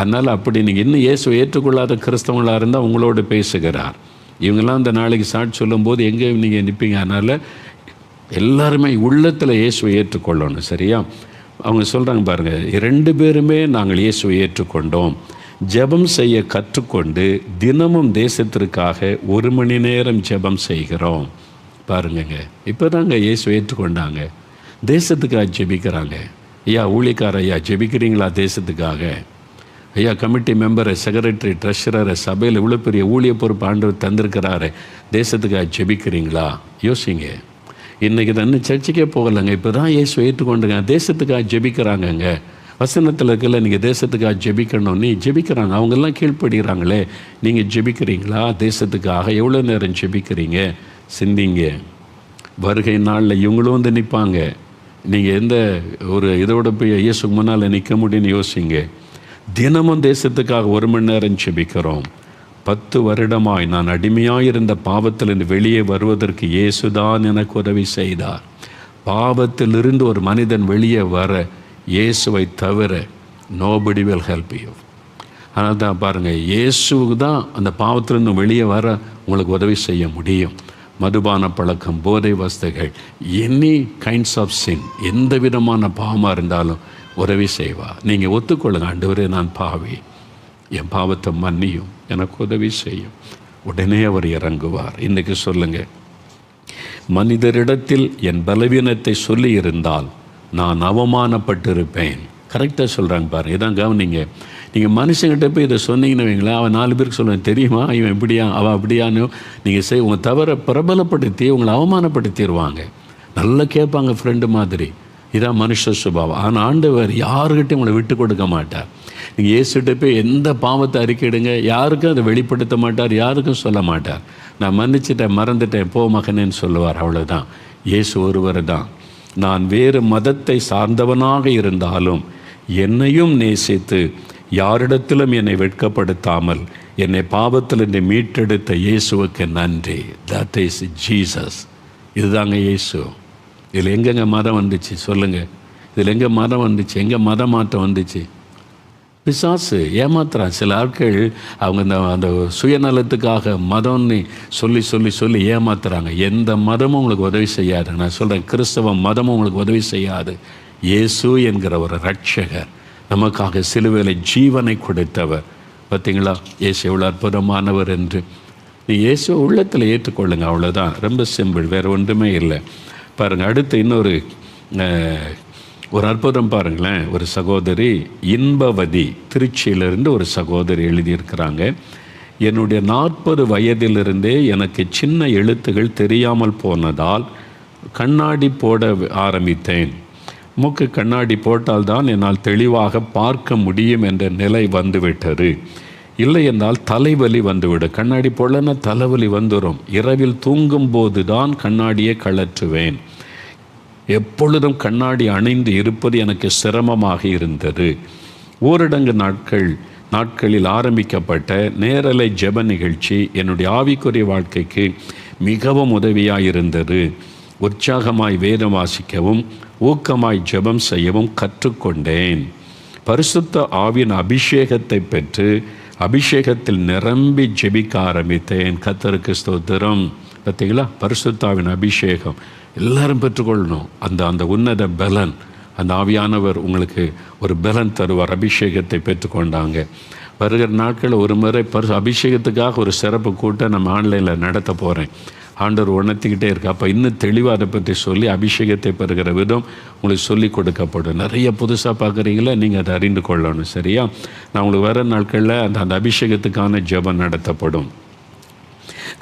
அதனால் அப்படி நீங்கள் இன்னும் இயேசுவை ஏற்றுக்கொள்ளாத கிறிஸ்தவங்களாக இருந்தால் உங்களோட பேசுகிறார். இவங்கெல்லாம் இந்த நாளைக்கு சாட்சி சொல்லும்போது எங்கே நீங்கள் நிற்பீங்க? அதனால் எல்லாருமே உள்ளத்தில் இயேசுவை ஏற்றுக்கொள்ளணும். சரியா? அவங்க சொல்கிறாங்க பாருங்கள், 2 பேருமே நாங்கள் இயேசுவை ஏற்றுக்கொண்டோம். ஜெபம் செய்ய கற்றுக்கொண்டு தினமும் தேசத்திற்காக 1 மணி நேரம் ஜெபம் செய்கிறோம். பாருங்கங்க, இப்போ தாங்க இயேசுவை ஏற்றுக்கொண்டாங்க. தேசத்துக்காக ஜெபிக்கிறாங்க. ஐயா ஊழியக்கார, ஐயா ஜெபிக்கிறீங்களா தேசத்துக்காக? ஐயா கமிட்டி மெம்பரை, செக்ரட்டரி, ட்ரெஷரரை, சபையில் இவ்வளோ பெரிய ஊழிய பொறுப்பு ஆண்டவர் தந்திருக்கிறாரு, தேசத்துக்காக ஜெபிக்கிறீங்களா? யோசிங்க. இன்றைக்கி தான் சர்ச்சுக்கே போகலைங்க, இப்போ தான் இயேசு ஏற்றுக்கொண்டுங்க, தேசத்துக்காக ஜெபிக்கிறாங்கங்க. வசனத்தில் இருக்கல, நீங்கள் தேசத்துக்காக ஜெபிக்கணும். நீ ஜெபிக்கிறாங்க, அவங்கெல்லாம் கீழ்ப்படுகிறாங்களே, நீங்கள் ஜெபிக்கிறீங்களா தேசத்துக்காக? எவ்வளோ நேரம் ஜெபிக்கிறீங்க? சிந்திங்க. வருகை நாளில் இவங்களும் வந்து நிற்பாங்க. நீங்கள் எந்த ஒரு இதோட போய் இயேசுக்கு முன்னால் நிற்க முடியும்னு யோசிங்க. தினமும் தேசத்துக்காக 1 மணி நேரம் ஜெபிக்கிறோம். 10 வருடமாய் நான் அடிமையாயிருந்த பாவத்திலிருந்து வெளியே வருவதற்கு இயேசுதான் எனக்கு உதவி செய்தார். பாவத்திலிருந்து ஒரு மனிதன் வெளியே வர இயேசுவை தவிர நோபடி வில் ஹெல்ப் யூ. அதனால் தான் பாருங்கள், இயேசுக்கு தான் அந்த பாவத்திலிருந்து வெளியே வர உங்களுக்கு உதவி செய்ய முடியும். மதுபான பழக்கம், போதை வஸ்துகள், எனி கைண்ட்ஸ் ஆஃப் சின், எந்த விதமான பாவமாக இருந்தாலும் உதவி செய்வா. நீங்கள் ஒத்துக்கொள்ளுங்க, ஆண்டவரே நான் பாவி, என் பாவத்தை மன்னியும், எனக்கு உதவி செய்யும். உடனே அவர் இறங்குவார். இன்றைக்கி சொல்லுங்கள், மனிதரிடத்தில் என் பலவீனத்தை சொல்லி இருந்தால் நான் அவமானப்பட்டிருப்பேன். கரெக்டாக சொல்கிறாங்க பாருங்கள். இதான் கவனிங்க. நீங்கள் மனுஷங்கிட்ட போய் இதை சொன்னீங்கன்னு வைங்களேன், அவன் 4 பேருக்கு சொல்லுவேன், தெரியுமா இவன் இப்படியா அவன் அப்படியானோ. நீங்கள் உங்கள் தவிர பிரபலப்படுத்தி உங்களை அவமானப்படுத்திடுவாங்க. நல்லா கேட்பாங்க, ஃப்ரெண்டு மாதிரி. இதான் மனுஷ சுபாவம். ஆனால் ஆண்டவர் யாருக்கிட்டையும் உங்களை விட்டு கொடுக்க மாட்டார். நீங்கள் இயேசுகிட்ட போய் எந்த பாவத்தை அறிக்கையிடுங்க, யாருக்கும் அதை வெளிப்படுத்த மாட்டார், யாருக்கும் சொல்ல மாட்டார். நான் மன்னிச்சிட்டேன், மறந்துட்டேன், போ மகனேன்னு சொல்லுவார். அவ்வளோதான். இயேசு ஒருவர் தான். நான் வேறு மதத்தை சார்ந்தவனாக இருந்தாலும் என்னையும் நேசித்து யாரிடத்திலும் என்னை வெட்கப்படுத்தாமல் என்னை பாவத்திலிருந்து மீட்டெடுத்த இயேசுவுக்கு நன்றி. That is Jesus. இதுதாங்க இயேசு. இதில் எங்கெங்க மதம் வந்துச்சு சொல்லுங்கள்? இதில் எங்கே மதம் வந்துச்சு? எங்கே மத மாற்றம் வந்துச்சு? பிசாசு ஏமாத்துறான். சில ஆட்கள் அவங்க அந்த சுயநலத்துக்காக மதம்னு சொல்லி சொல்லி சொல்லி ஏமாத்துறாங்க. எந்த மதமும் உங்களுக்கு உதவி செய்யாது. நான் சொல்கிறேன், கிறிஸ்தவ மதமும் உங்களுக்கு உதவி செய்யாது. இயேசு என்கிற ஒரு ரட்சகர் நமக்காக சிலுவையில் ஜீவனை கொடுத்தவர். பார்த்தீங்களா இயேசு எவ்வளோ அற்புதமானவர் என்று. நீ இயேசுவை உள்ளத்தில் ஏற்றுக்கொள்ளுங்க, அவ்வளோதான். ரொம்ப சிம்பிள், வேறு ஒன்றுமே இல்லை. பாருங்கள், அடுத்து இன்னொரு ஒரு அற்புதம் பாருங்களேன். ஒரு சகோதரி இன்பவதி, திருச்சியிலிருந்து ஒரு சகோதரி எழுதியிருக்கிறாங்க. என்னுடைய 40 வயதிலிருந்தே எனக்கு சின்ன எழுத்துகள் தெரியாமல் போனதால் கண்ணாடி போட ஆரம்பித்தேன். மூக்கு கண்ணாடி போட்டால்தான் என்னால் தெளிவாக பார்க்க முடியும் என்ற நிலை வந்துவிட்டது. இல்லை என்றால் தலைவலி வந்துவிடும். கண்ணாடி போடலன்னா தலைவலி வந்துடும். இரவில் தூங்கும்போது தான் கண்ணாடியை கழற்றுவேன். எப்பொழுதும் கண்ணாடி அணிந்து இருப்பது எனக்கு சிரமமாக இருந்தது. ஓரிடங்கு நாட்களில் ஆரம்பிக்கப்பட்ட நேரலை ஜெப நிகழ்ச்சி என்னுடைய ஆவிக்குரிய வாழ்க்கைக்கு மிகவும் உதவியாக இருந்தது. உற்சாகமாய் வேதம் வாசிக்கவும் ஊக்கமாய் ஜெபம் செய்யவும் கற்றுக்கொண்டேன். பரிசுத்த ஆவியின் அபிஷேகத்தை பெற்று அபிஷேகத்தில் நிரம்பி ஜெபிக்க ஆரம்பித்தேன். கர்த்தருக்கு ஸ்தோத்திரம். பார்த்தீங்களா, பரிசுத்த ஆவியின் அபிஷேகம் எல்லாரும் பெற்றுக்கொள்ளணும். அந்த உன்னத பலன், அந்த ஆவியானவர் உங்களுக்கு ஒரு பலன் தருவார். அபிஷேகத்தை பெற்றுக்கொண்டாங்க. வருகிற நாட்களில் ஒரு முறை அபிஷேகத்துக்காக ஒரு சிறப்பு கூட்டம் நம்ம ஆன்லைனில் நடத்த போகிறேன். ஆண்டவர் உணர்த்திக்கிட்டே இருக்கு. அப்போ இன்னும் தெளிவாக அதை பற்றி சொல்லி அபிஷேகத்தை பெறுகிற விதம் உங்களுக்கு சொல்லி கொடுக்கப்படும். நிறைய புதுசாக பார்க்குறீங்களா, நீங்கள் அதை அறிந்து கொள்ளணும். சரியா? நான் உங்களுக்கு வர நாட்களில் அந்த அபிஷேகத்துக்கான ஜெபம் நடத்தப்படும்.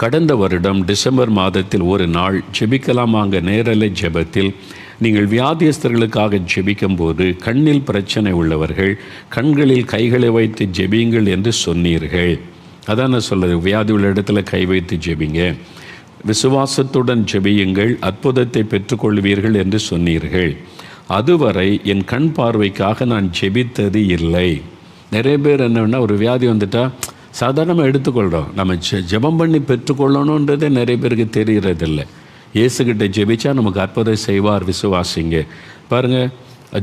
கடந்த வருடம் டிசம்பர் மாதத்தில் ஒரு நாள் ஜெபிக்கலாமாங்க நேரலை ஜெபத்தில் நீங்கள் வியாதியஸ்தர்களுக்காக ஜெபிக்கும் போது கண்ணில் பிரச்சனை உள்ளவர்கள் கண்களில் கைகளை வைத்து ஜெபியுங்கள் என்று சொன்னீர்கள். அதான் நான் சொல்கிறது, வியாதி உள்ள இடத்துல கை வைத்து ஜெபிங்க, விசுவாசத்துடன் ஜெபியுங்கள், அற்புதத்தை பெற்றுக்கொள்வீர்கள் என்று சொன்னீர்கள். அதுவரை என் கண் பார்வைக்காக நான் ஜெபித்தது இல்லை. நிறைய பேர் என்னன்னா, ஒரு வியாதி வந்துட்டால் சாதாரணமாக எடுத்துக்கொள்கிறோம். நம்ம ஜெபம் பண்ணி பெற்றுக்கொள்ளணுன்றதே நிறைய பேருக்கு தெரிகிறதில்லை. இயேசுகிட்ட ஜெபிச்சா நமக்கு அற்புதம் செய்வார், விசுவாசிங்க. பாருங்கள்,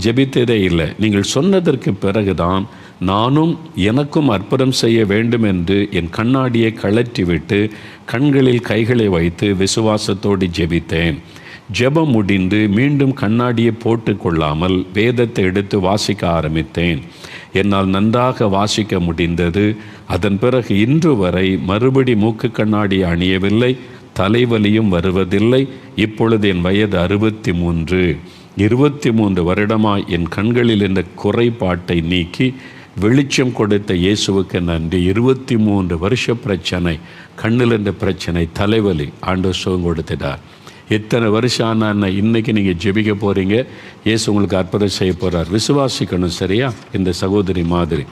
ஜெபித்ததே இல்லை. நீங்கள் சொன்னதற்கு பிறகுதான் நானும் எனக்கும் அற்புதம் செய்ய வேண்டும் என்று என் கண்ணாடியை கழற்றிவிட்டு கண்களில் கைகளை வைத்து விசுவாசத்தோடு ஜெபித்தேன். ஜெபம் முடிந்து மீண்டும் கண்ணாடியை போட்டு கொள்ளாமல் வேதத்தை எடுத்து வாசிக்க ஆரம்பித்தேன். என்னால் நன்றாக வாசிக்க முடிந்தது. அதன் பிறகு இன்று வரை மறுபடி மூக்கு கண்ணாடி அணியவில்லை, தலைவலியும் வருவதில்லை. இப்பொழுது என் வயது 63. 23 வருடமாய் என் கண்களில் இந்த குறைபாட்டை நீக்கி வெளிச்சம் கொடுத்த இயேசுவுக்கு நன்றி. 23 வருஷ பிரச்சனை, கண்ணில் இருந்த பிரச்சனை, தலைவலி, ஆண்டவர் சுகம் கொடுத்துட்டார். எத்தனை வருஷம் ஆனால் இன்றைக்கி நீங்கள் ஜெபிக்க போகிறீங்க, இயேசு உங்களுக்கு அற்புதம் செய்ய போகிறார். விசுவாசிக்கணும். சரியா? இந்த சகோதரி மாதிரி.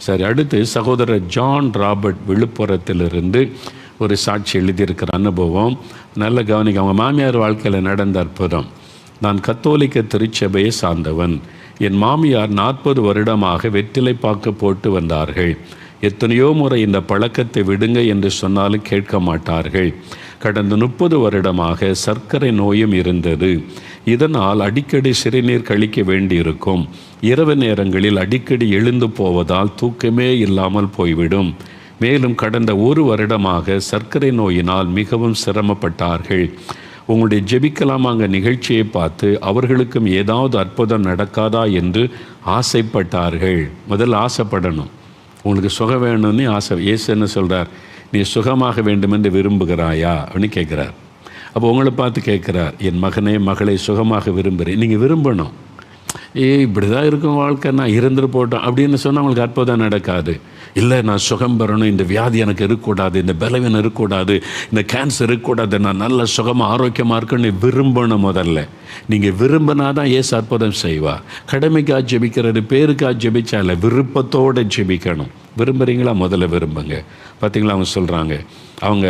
சரி, அடுத்து சகோதரர் ஜான் ராபர்ட் விழுப்புரத்திலிருந்து ஒரு சாட்சி எழுதியிருக்கிற அனுபவம். நல்ல கவனிக்க. அவங்க மாமியார் வாழ்க்கையில் நடந்த அற்புதம். நான் கத்தோலிக்க திருச்சபையை சார்ந்தவன். என் மாமியார் 40 வருடமாக வெற்றிலை பாக்கு போட்டு வந்தார்கள். எத்தனையோ முறை இந்த பழக்கத்தை விடுங்க என்று சொன்னாலும் கேட்க மாட்டார்கள். கடந்த 30 வருடமாக சர்க்கரை நோயும் இருந்தது. இதனால் அடிக்கடி சிறுநீர் கழிக்க வேண்டியிருக்கும். இரவு நேரங்களில் அடிக்கடி எழுந்து போவதால் தூக்கமே இல்லாமல் போய்விடும். மேலும் கடந்த 1 வருடமாக சர்க்கரை நோயினால் மிகவும் சிரமப்பட்டார்கள். உங்களுடைய ஜெபிக்கலாமாங்க நிகழ்ச்சியை பார்த்து அவர்களுக்கும் ஏதாவது அற்புதம் நடக்காதா என்று ஆசைப்பட்டார்கள். முதல்ல ஆசைப்படணும். உங்களுக்கு சுகம் வேணும்னு ஆசை. இயேசு என்ன சொல்கிறார்? நீ சுகமாக வேண்டுமென்று விரும்புகிறாயா அப்படின்னு கேட்குறார். அப்போ உங்களை பார்த்து கேட்குறார், என் மகனே மகளை சுகமாக விரும்புகிறேன். நீங்கள் விரும்பணும். இப்படி தான் இருக்கும் வாழ்க்கை, நான் இருந்துட்டு போட்டோம் அப்படின்னு சொன்னால் உங்களுக்கு அற்புதம் நடக்காது. இல்லை நான் சுகம் பெறணும், இந்த வியாதி எனக்கு இருக்கக்கூடாது, இந்த பலவீனம் இருக்கக்கூடாது, இந்த கேன்சர் இருக்கக்கூடாது, நான் நல்ல சுகமாக ஆரோக்கியமாக இருக்குன்னு விரும்பணும். முதல்ல நீங்கள் விரும்பினா தான் ஏசு அற்புதம் செய்வா. கடமைக்காக ஜெபிக்கிறது, பேருக்காக ஜெபிச்சா இல்லை, விருப்பத்தோடு ஜெபிக்கணும். விரும்புகிறீங்களா? முதல்ல விரும்புங்க. பார்த்தீங்களா, அவங்க சொல்கிறாங்க, அவங்க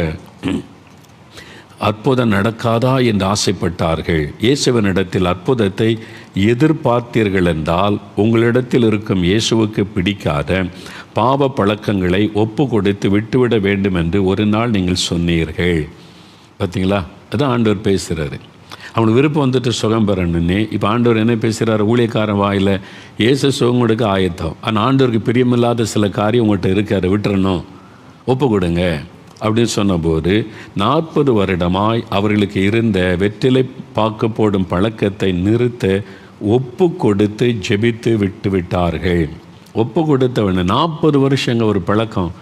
அற்புதம் நடக்காதா என்று ஆசைப்பட்டார்கள். இயேசுவினிடத்தில் அற்புதத்தை எதிர்பார்த்தீர்கள் என்றால் உங்களிடத்தில் இருக்கும் இயேசுவுக்கு பிடிக்காத பாவ பழக்கங்களை ஒப்பு கொடுத்து விட்டுவிட வேண்டும் என்று ஒரு நாள் நீங்கள் சொன்னீர்கள். பார்த்தீங்களா, அதான் ஆண்டவர் பேசுகிறாரு. அவனுக்கு விருப்பம் வந்துட்டு சுகம் பெறணுன்னே. இப்போ ஆண்டவர் என்ன பேசுகிறார்? ஊழியக்காரன் வாயில் இயேசு சுகம் கொடுக்க ஆயத்தம், ஆனால் ஆண்டவருக்கு பிரியமில்லாத சில காரியம் உங்கள்கிட்ட இருக்காரு, விட்டுறணும், ஒப்பு கொடுங்க அப்படின்னு சொன்னபோது 40 வருடமாய் அவர்களுக்கு இருந்த வெற்றிலை பாக்கு போடும் பழக்கத்தை நிறுத்த ஒப்பு கொடுத்து ஜெபித்து விட்டு விட்டார்கள். ஒப்பு கொடுத்தவன 40 வருஷங்க ஒரு பழக்கம்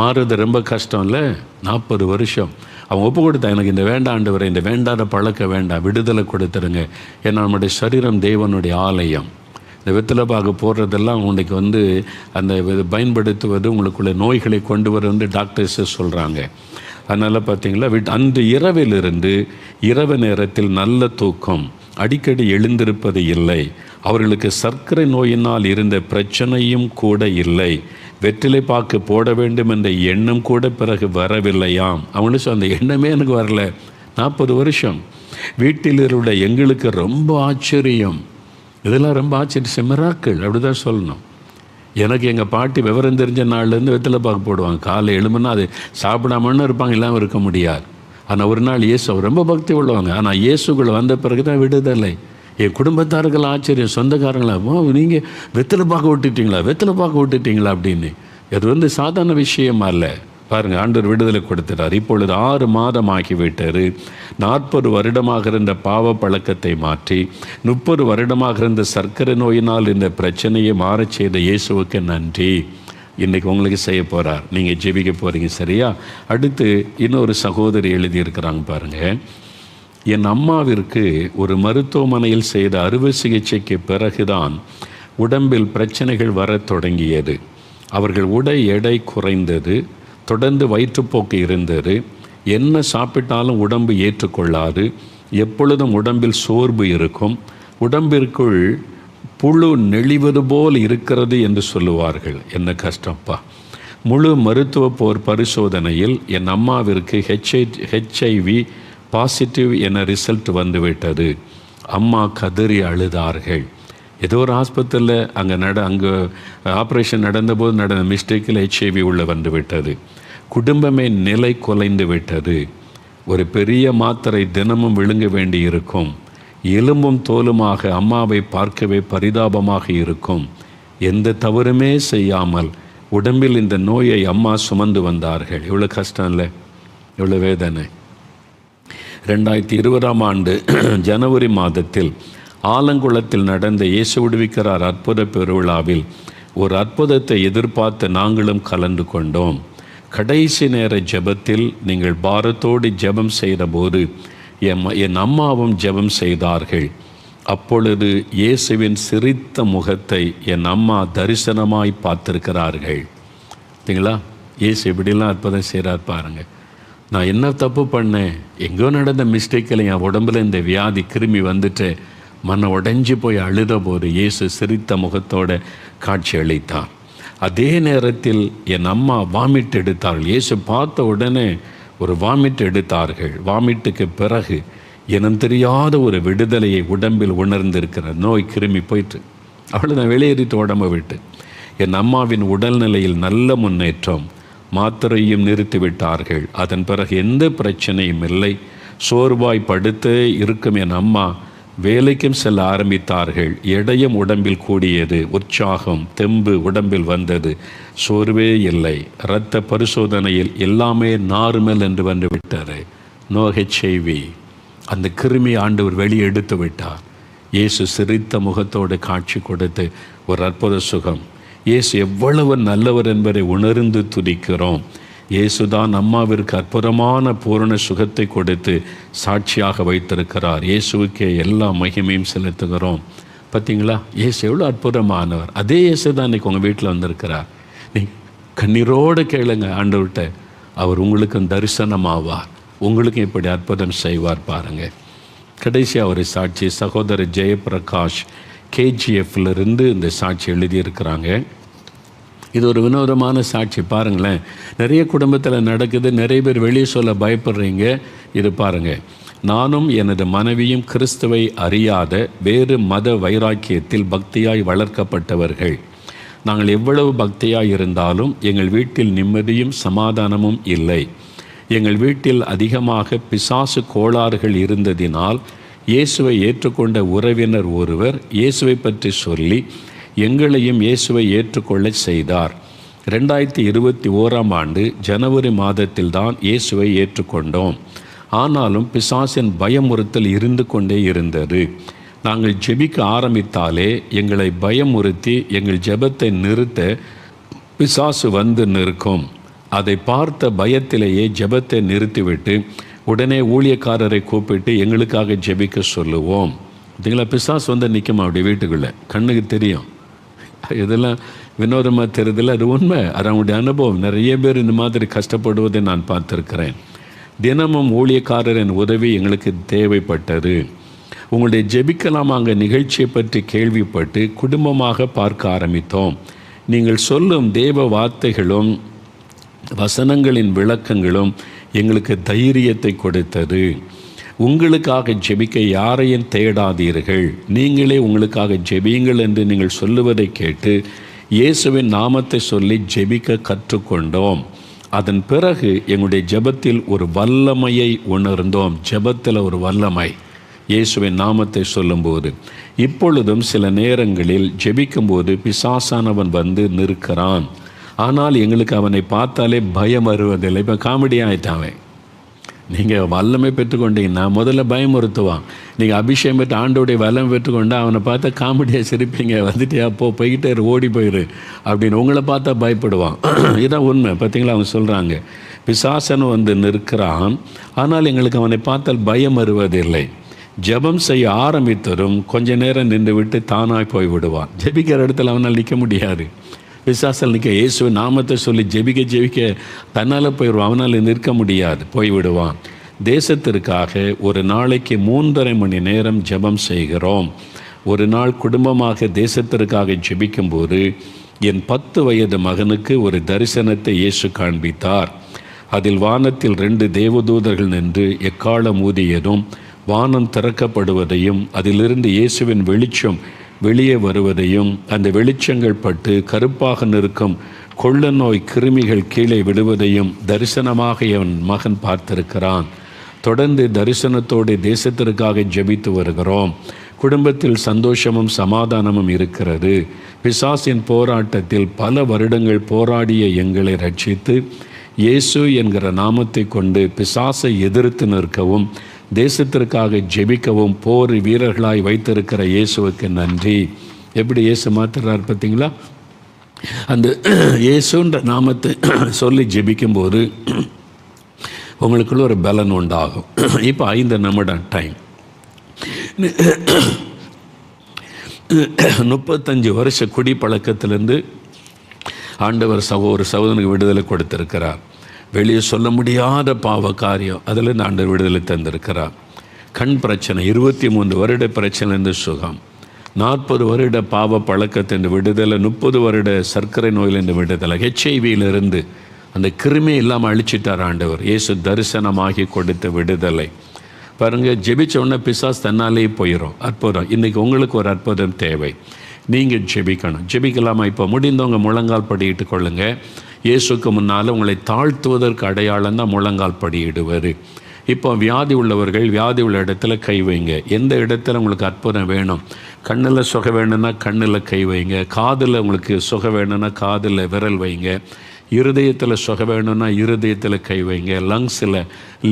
மாறுறது ரொம்ப கஷ்டம் இல்லை? 40 வருஷம் அவன் ஒப்பு கொடுத்தா, எனக்கு இந்த வேண்டாண்டவரை, இந்த வேண்டாத பழக்கம் வேண்டாம், விடுதலை கொடுத்துருங்க. ஏன்னா நம்முடைய சரீரம் தேவனுடைய ஆலயம். இந்த வெற்றிலை பாக்கு போடுறதெல்லாம் உங்களுக்கு அந்த பயன்படுத்துவது உங்களுக்குள்ள நோய்களை கொண்டு வர டாக்டர்ஸே சொல்கிறாங்க. அதனால் பார்த்தீங்களா, அன்று இரவிலிருந்து இரவு நேரத்தில் நல்ல தூக்கம், அடிக்கடி எழுந்திருப்பது இல்லை. அவர்களுக்கு சர்க்கரை நோயினால் இருந்த பிரச்சனையும் கூட இல்லை. வெற்றிலை பாக்கு போட வேண்டும் என்ற எண்ணம் கூட பிறகு வரவில்லையாம். அவங்களுக்கு அந்த எண்ணமே எனக்கு வரல. 40 வருஷம் வீட்டில் இருந்த எங்களுக்கு ரொம்ப ஆச்சரியம். இதெல்லாம் ரொம்ப ஆச்சரியம், மிராக்கள் அப்படி தான் சொல்லணும். எனக்கு எங்கள் பாட்டி விவரம் தெரிஞ்ச நாள்லேருந்து வெற்றிலை பாக்கு போடுவாங்க. காலை எழுமுன்னா அது சாப்பிடாமன்னு இருப்பாங்க, இல்லாமல் இருக்க முடியாது. ஆனால் ஒரு நாள் இயேசு ரொம்ப பக்தி உள்ளவங்க, ஆனால் இயேசுக்குள் வந்த பிறகு தான் விடுதலை. என் குடும்பத்தார்கள் ஆச்சரியம், சொந்தக்காரங்களா, நீங்கள் வெற்றிலை பாக்கு விட்டுட்டீங்களா அப்படின்னு. இது சாதாரண விஷயமா இல்லை. பாருங்கள், ஆண்டவர் விடுதலை கொடுத்துட்டார். இப்பொழுது 6 மாதம் ஆகிவிட்டார். 40 வருடமாக இருந்த பாவ பழக்கத்தை மாற்றி 30 வருடமாக இருந்த சர்க்கரை நோயினால் இந்த பிரச்சனையை மாறச் செய்த இயேசுவுக்கு நன்றி. இன்றைக்கி உங்களுக்கு செய்ய போகிறார். நீங்கள் ஜெபிக்க போகிறீங்க, சரியா? அடுத்து இன்னொரு சகோதரி எழுதியிருக்கிறாங்க பாருங்கள். என் அம்மாவிற்கு ஒரு மருத்துவமனையில் செய்த அறுவை சிகிச்சைக்கு பிறகுதான் உடம்பில் பிரச்சனைகள் வரத் தொடங்கியது. அவர்கள் உடல் எடை குறைந்தது, தொடர்ந்து வயிற்றுப்போக்கு இருந்தது, என்ன சாப்பிட்டாலும் உடம்பு ஏற்றுக்கொள்ளாது, எப்பொழுதும் உடம்பில் சோர்வு இருக்கும், உடம்பிற்குள் புழு நெளிவது போல் இருக்கிறது என்று சொல்லுவார்கள். என்ன கஷ்டப்பா! முழு மருத்துவ பரிசோதனையில் என் அம்மாவிற்கு HIV பாசிட்டிவ் என ரிசல்ட் வந்துவிட்டது. அம்மா கதறி அழுதார்கள். ஏதோ ஒரு ஆஸ்பத்திரியில் அங்கே ஆப்ரேஷன் நடந்தபோது நடந்த மிஸ்டேக்கில் HIV உள்ளே வந்துவிட்டது. குடும்பமே நிலை குலைந்து விட்டது. ஒரு பெரிய மாத்திரை தினமும் விழுங்க வேண்டி இருக்கும். எலும்பும் தோலுமாக அம்மாவை பார்க்கவே பரிதாபமாக இருக்கும். எந்த தவறுமே செய்யாமல் உடம்பில் இந்த நோயை அம்மா சுமந்து வந்தார்கள். இவ்வளோ கஷ்டம் இல்லை? இவ்வளோ வேதனை. 2020ஆம் ஆண்டு ஜனவரி மாதத்தில் ஆலங்குளத்தில் நடந்த இயேசு விடுவிக்கிறார் அற்புத பெருவிழாவில் ஒரு அற்புதத்தை எதிர்பார்த்து நாங்களும் கலந்து கொண்டோம். கடைசி நேர ஜெபத்தில் நீங்கள் பாரத்தோடு ஜெபம் செய்தபோது என் அம்மாவும் ஜெபம் செய்தார்கள். அப்பொழுது இயேசுவின் சிரித்த முகத்தை என் அம்மா தரிசனமாய் பார்த்திருக்கிறார்கள். சரிங்களா? இயேசு இப்படிலாம் அற்புதம் செய்கிறார் பாருங்கள். நான் என்ன தப்பு பண்ணேன்? எங்கோ நடந்த மிஸ்டேக்கில் என் உடம்புல இந்த வியாதி கிருமி வந்துட்டு மன உடைஞ்சி போய் அழுத போது இயேசு சிரித்த முகத்தோட காட்சி அளித்தார். அதே நேரத்தில் என் அம்மா வாமிட் எடுத்தார்கள். இயேசு பார்த்த உடனே ஒரு வாமிட் எடுத்தார்கள். வாமிட்டுக்கு பிறகு இனம் தெரியாத ஒரு விடுதலையை உடம்பில் உணர்ந்திருக்கிற நோய் கிருமி போயிட்டு அவ்வளோதான், வெளியேறிட்டு உடம்பை விட்டு. என் அம்மாவின் உடல்நிலையில் நல்ல முன்னேற்றம். மாத்திரையும் நிறுத்திவிட்டார்கள். அதன் பிறகு எந்த பிரச்சனையும் இல்லை. சோர்வாய் படுத்து இருக்கும் என் அம்மா வேலைக்கும் செல்ல ஆரம்பித்தார்கள். எடையும் உடம்பில் கூடியது. உற்சாகம் தெம்பு உடம்பில் வந்தது. சோர்வே இல்லை. இரத்த பரிசோதனையில் எல்லாமே நார்மல் என்று வந்து விட்டார். No HIV. அந்த கிருமி ஆண்டவர் வெளியே எடுத்து விட்டார். இயேசு சிரித்த முகத்தோடு காட்சி கொடுத்து ஒரு அற்புத சுகம். இயேசு எவ்வளவு நல்லவர் என்பதை உணர்ந்து துதிக்கிறோம். இயேசுதான் அம்மாவிற்கு அற்புதமான பூரண சுகத்தை கொடுத்து சாட்சியாக வைத்திருக்கிறார். இயேசுவுக்கே எல்லா மகிமையும் செலுத்துகிறோம். பார்த்தீங்களா? இயேசு எவ்வளோ அற்புதமானவர். அதே இயேசு தான் இன்றைக்கி உங்கள் வீட்டில் வந்திருக்கிறார். கண்ணீரோடு கேளுங்க ஆண்டவர்கிட்ட. அவர் உங்களுக்கும் தரிசனமாவார், உங்களுக்கும் இப்படி அற்புதம் செய்வார் பாருங்கள். கடைசியாக ஒரு சாட்சி, சகோதரர் ஜெயபிரகாஷ் KGFலேருந்து இந்த சாட்சி எழுதியிருக்கிறாங்க. இது ஒரு வினோதமான சாட்சி பாருங்களேன். நிறைய குடும்பத்தில் நடக்குது, நிறைய பேர் வெளியே சொல்ல பயப்படுறீங்க. இது பாருங்கள். நானும் எனது மனைவியும் கிறிஸ்துவை அறியாத வேறு மத வைராக்கியத்தில் பக்தியாய் வளர்க்கப்பட்டவர்கள். நாங்கள் எவ்வளவு பக்தியாய் இருந்தாலும் எங்கள் வீட்டில் நிம்மதியும் சமாதானமும் இல்லை. எங்கள் வீட்டில் அதிகமாக பிசாசு கோளாறுகள் இருந்ததினால் இயேசுவை ஏற்றுக்கொண்ட உறவினர் ஒருவர் இயேசுவை பற்றி சொல்லி எங்களையும் இயேசுவை ஏற்றுக்கொள்ள செய்தார். 2021 ஜனவரி மாதத்தில் தான் இயேசுவை ஏற்றுக்கொண்டோம். ஆனாலும் பிசாசின் பயமுறுத்தல் இருந்து கொண்டே இருந்தது. நாங்கள் ஜெபிக்க ஆரம்பித்தாலே எங்களை பயமுறுத்தி எங்கள் ஜெபத்தை நிறுத்த பிசாசு வந்து நிற்கும். அதை பார்த்த பயத்திலேயே ஜெபத்தை நிறுத்திவிட்டு உடனே ஊழியக்காரரை கூப்பிட்டு எங்களுக்காக ஜெபிக்க சொல்லுவோம். இதுங்களா பிசாசு வந்து நிற்கும் அப்படி வீட்டுக்குள்ளே, கண்ணுக்கு தெரியும். இதெல்லாம் வினோதமாக தெரியுதில்ல, அது உண்மை, அது அவங்களுடைய அனுபவம். நிறைய பேர் இந்த மாதிரி கஷ்டப்படுவதை நான் பார்த்துருக்கிறேன். தினமும் ஊழியக்காரரின் உதவி எங்களுக்கு தேவைப்பட்டது. உங்களுடைய ஜெபிக்கலாமாங்க நிகழ்ச்சியை பற்றி கேள்விப்பட்டு குடும்பமாக பார்க்க ஆரம்பித்தோம். நீங்கள் சொல்லும் தேவ வார்த்தைகளும் வசனங்களின் விளக்கங்களும் எங்களுக்கு தைரியத்தை கொடுத்தது. உங்களுக்காக ஜெபிக்க யாரையும் தேடாதீர்கள், நீங்களே உங்களுக்காக ஜெபியுங்கள் என்று நீங்கள் சொல்லுவதை கேட்டு இயேசுவின் நாமத்தை சொல்லி ஜெபிக்க கற்றுக்கொண்டோம். அதன் பிறகு எங்களுடைய ஜெபத்தில் ஒரு வல்லமையை உணர்ந்தோம். ஜெபத்தில் ஒரு வல்லமை, இயேசுவின் நாமத்தை சொல்லும்போது. இப்பொழுதும் சில நேரங்களில் ஜெபிக்கும்போது பிசாசானவன் வந்து நிற்கிறான். ஆனால் எங்களுக்கு அவனை பார்த்தாலே பயம் வருவதில்லை. இப்போ காமெடி ஆகிட்டாவே. நீங்கள் வல்லமை பெற்றுக்கொண்டீங்கன்னா முதல்ல பயமுறுத்துவான். நீங்கள் அபிஷேகம் பெற்று ஆண்டோடைய வல்லமை பெற்றுக்கொண்டு அவனை பார்த்தா காமெடியாக சிரிப்பீங்க. வந்துட்டியா, போய்கிட்டே ஓடி போயிரு அப்படின்னு உங்களை பார்த்தா பயப்படுவான். இதுதான் உண்மை. பார்த்தீங்களா, அவங்க சொல்கிறாங்க பிசாசன் வந்து நிற்கிறான், ஆனால் எங்களுக்கு அவனை பார்த்தால் பயம் வருவதில்லை. ஜெபம் செய்ய ஆரம்பித்ததும் கொஞ்ச நேரம் நின்று விட்டு தானாய் போய்விடுவான். ஜெபிக்கிற இடத்துல அவனால் நிற்க முடியாது. பிசாசல் நிற்க இயேசுவின் நாமத்தை சொல்லி ஜெபிக்க தன்னால் போயிடுவான். அவனால் நிற்க முடியாது, போய்விடுவான். தேசத்திற்காக ஒரு நாளைக்கு 3.5 மணி நேரம் ஜெபம் செய்கிறோம். ஒரு நாள் குடும்பமாக தேசத்திற்காக ஜெபிக்கும்போது என் 10 வயது மகனுக்கு ஒரு தரிசனத்தை இயேசு காண்பித்தார். அதில் வானத்தில் 2 தேவதூதர்கள் நின்று எக்காளம் ஊதியதும் வானம் திறக்கப்படுவதையும் அதிலிருந்து இயேசுவின் வெளிச்சம் வெளியே வருவதையும் அந்த வெளிச்சங்கள் பட்டு கருப்பாக நிற்கும் கொள்ள நோய் கிருமிகள் கீழே விடுவதையும் தரிசனமாக என் மகன் பார்த்திருக்கிறான். தொடர்ந்து தரிசனத்தோடு தேசத்திற்காக ஜெபித்து வருகிறோம். குடும்பத்தில் சந்தோஷமும் சமாதானமும் இருக்கிறது. பிசாசின் போராட்டத்தில் பல வருடங்கள் போராடிய எங்களை ரட்சித்து இயேசு என்கிற நாமத்தை கொண்டு பிசாசை எதிர்த்து நிற்கவும் தேசத்திற்காக ஜெபிக்கவும் போர் வீரர்களாய் வைத்திருக்கிற இயேசுவுக்கு நன்றி. எப்படி இயேசு மாற்றுறார் பார்த்தீங்களா? அந்த இயேசுன்ற நாமத்தை சொல்லி ஜெபிக்கும்போது உங்களுக்குள்ள ஒரு பலன் உண்டாகும். இப்போ 5 நிமிடம் டைம். 35 வருஷ குடிப்பழக்கத்திலிருந்து ஆண்டவர் ஒரு சகோதரனுக்கு விடுதலை கொடுத்திருக்கிறார். வெளியே சொல்ல முடியாத பாவ காரியம், அதில் ஆண்டவர் விடுதலை தந்திருக்கிறார். கண் பிரச்சனை, 23 வருட பிரச்சனைலேருந்து சுகம், 40 வருட பாவ பழக்கத்தின் விடுதலை, 30 வருட சர்க்கரை நோயிலிருந்து விடுதலை, HIV அந்த கிருமி இல்லாமல் அழிச்சிட்டார் ஆண்டவர். இயேசு தரிசனமாகி கொடுத்த விடுதலை பாருங்கள். ஜெபிச்ச உடனே பிசாஸ் தன்னாலே போயிடும். அற்புதம். இன்றைக்கி உங்களுக்கு ஒரு அற்புதம் தேவை. நீங்கள் ஜெபிக்கணும். ஜெபிக்கலாமா? இப்போ முடிந்தவங்க முழங்கால் படியிட்டு கொள்ளுங்கள். இயேசுக்கு முன்னால் உங்களை தாழ்த்துவதற்கு அடையாளம் தான் முழங்கால் படியிடுவது. இப்போ வியாதி உள்ளவர்கள் வியாதி உள்ள இடத்துல கை வைங்க. எந்த இடத்துல உங்களுக்கு அற்புதம் வேணும், கண்ணில் சுக வேணும்னா கண்ணில் கை வைங்க, காதில் உங்களுக்கு சுக வேணும்னா காதில் விரல் வைங்க, இருதயத்தில் சுக வேணும்னா இருதயத்தில் கை வைங்க, லங்ஸில்,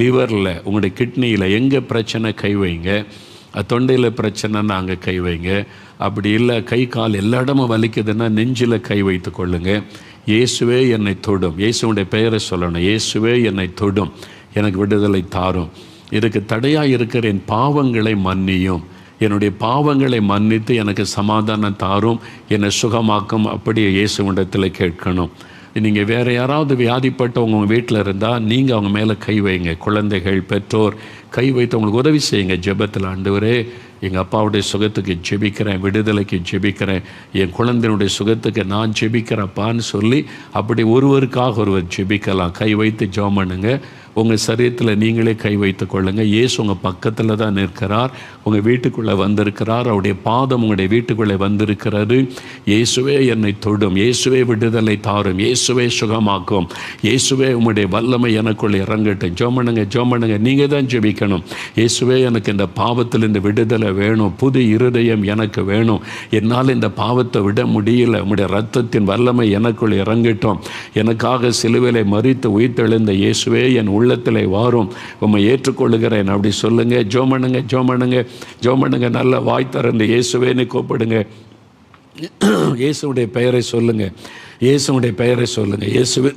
லிவரில், உங்களுடைய கிட்னியில் எங்கே பிரச்சனை கை வைங்க, தொண்டையில் பிரச்சனைன்னா அங்கே கை வைங்க. அப்படி இல்லை கை கால் எல்லா இடமும் வலிக்குதுன்னா நெஞ்சில் கை வைத்து கொள்ளுங்கள். இயேசுவே என்னை தொடும். இயேசுடைய பெயரை சொல்லணும். இயேசுவே என்னை தொடும், எனக்கு விடுதலை தாரும். இதுக்கு தடையாக இருக்கிற என் பாவங்களை மன்னியும், என்னுடைய பாவங்களை மன்னித்து எனக்கு சமாதானம் தாரும், என்னை சுகமாக்கும். அப்படியே இயேசுவிடத்தில் கேட்கணும். நீங்கள் வேறு யாராவது வியாதிப்பட்டவங்க உங்கள் வீட்டில் இருந்தால் நீங்கள் அவங்க மேலே கை வைங்க. குழந்தைகள், பெற்றோர் கை வைத்து அவங்களுக்கு உதவி செய்யுங்க. ஜெபத்தில், ஆண்டவரே எங்கள் அப்பாவுடைய சுகத்துக்கு ஜெபிக்கிறேன், விடுதலைக்கு ஜெபிக்கிறேன், என் குழந்தையினுடைய சுகத்துக்கு நான் ஜெபிக்கிறப்பான்னு சொல்லி அப்படி ஒருவருக்காக ஒருவர் ஜெபிக்கலாம். கை வைத்து ஜெபம் பண்ணுங்க. உங்கள் சரீரத்தில் நீங்களே கை வைத்து கொள்ளுங்கள். இயேசு உங்கள் பக்கத்தில் தான் நிற்கிறார், உங்கள் வீட்டுக்குள்ளே வந்திருக்கிறார். அவருடைய பாதம் உங்களுடைய வீட்டுக்குள்ளே வந்திருக்கிறது. இயேசுவே என்னை தொடும், இயேசுவே விடுதலை தாரும், இயேசுவே சுகமாக்கும், இயேசுவே உங்களுடைய வல்லமை எனக்குள்ளே இறங்கட்டும். ஜெபம் பண்ணுங்க, ஜெபம் பண்ணுங்க. நீங்கள் தான் ஜெபிக்கணும். இயேசுவே எனக்கு இந்த பாவத்தில் இந்த விடுதலை வேணும், புது இருதயம் எனக்கு வேணும், என்னால் இந்த பாவத்தை விட முடியல, உங்களுடைய இரத்தத்தின் வல்லமை எனக்குள் இறங்கட்டும், எனக்காக சிலுவையிலே மரித்து உயிர்த்தெழுந்த இயேசுவே என் உள்ளத்திலே வாரும், உம்மை ஏற்றுக்கொள்ளுகிறேன் அப்படி சொல்லுங்க. ஜெபம் பண்ணுங்க, ஜெபம் பண்ணுங்க, ஜெபம் பண்ணுங்க. நல்ல வாய் திறந்து இயேசுவேன்னு கூப்பிடுங்க. இயேசுடைய பெயரை சொல்லுங்க, இயேசுடைய பெயரை சொல்லுங்க. இயேசுவே,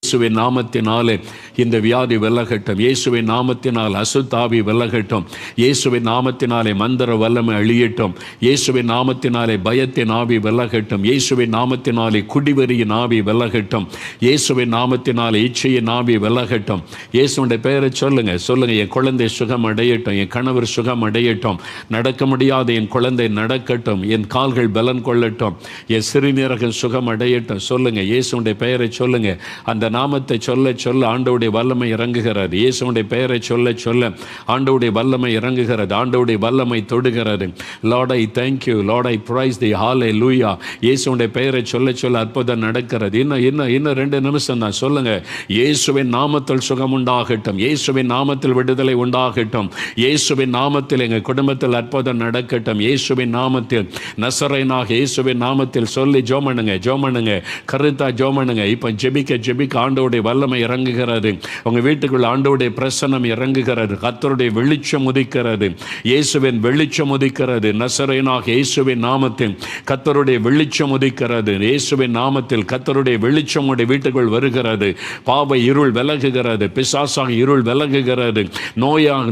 இயேசுவின் நாமத்தினாலே இந்த வியாதி விலகட்டும், இயேசுவின் நாமத்தினால் அசுத்தாவி விலகட்டும், இயேசுவின் நாமத்தினாலே மந்திர வல்லமை அழியட்டும், இயேசுவின் நாமத்தினாலே பயத்தின் ஆவி விலகட்டும், இயேசுவின் நாமத்தினாலே குடிவெறியின் ஆவி விலகட்டும், இயேசுவின் நாமத்தினாலே இச்சையின் ஆவி விலகட்டும். இயேசுடைய பெயரை சொல்லுங்க, சொல்லுங்க. என் குழந்தை சுகம் அடையட்டும், என் கணவர் சுகம் அடையட்டும், நடக்க முடியாத என் குழந்தை நடக்கட்டும், என் கால்கள் பலன் கொள்ளட்டும், என் சிறுநீரகம் சுகம் அடையட்டும். சொல்லுங்க, இயேசுடைய பெயரை சொல்லுங்க. அந்த நாமத்தை சொல்ல சொல்ல ஆண்டவருடைய வல்லமை இறங்குகிறது. இயேசுடைய பெயரை சொல்ல சொல்ல ஆண்டவருடைய வல்லமை இறங்குகிறது, ஆண்டவருடைய வல்லமை தொடுகிறது. Lord I thank you, lord I praise the, hallelujah. இயேசுடைய பெயரை சொல்ல சொல்ல அற்புதம் நடக்கிறது. இன்னும் 2 நிமிஷம் தான். சொல்லுங்க, இயேசுவின் நாமத்தில் சுகம் உண்டாகட்டும், இயேசுவின் நாமத்தில் விடுதலை உண்டாகட்டும், இயேசுவின் நாமத்தில் எங்கள் குடும்பத்தில் அற்புதம் நடக்கட்டும், இயேசுவின் நாமத்தில், நசரேயனாக இயேசுவின் நாமத்தில் சொல்லி ஜெபம் பண்ணுங்க, ஜெபம் பண்ணுங்க, கருத்தா ஜெபம் பண்ணுங்க. இப்போ ஜெபிக்க ஆண்டவருடைய வல்லமை இறங்குகிறது. உங்கள் வீட்டுக்குள்ள ஆண்டவருடைய பிரசன்னம் இறங்குகிறது. கர்த்தருடைய வெளிச்சம் உதிக்கிறது, இயேசுவின் வெளிச்சம் உதிக்கிறது. நசரேயனாக இயேசுவின் நாமத்தில் கர்த்தருடைய வெளிச்சம் உதிக்கிறது. இயேசுவின் நாமத்தில் கர்த்தருடைய வெளிச்சம் உடைய வீட்டுக்குள் வருகிறது. பாவ இருள் விலகுகிறது, பிசாசாக இருள் விலகுகிறது,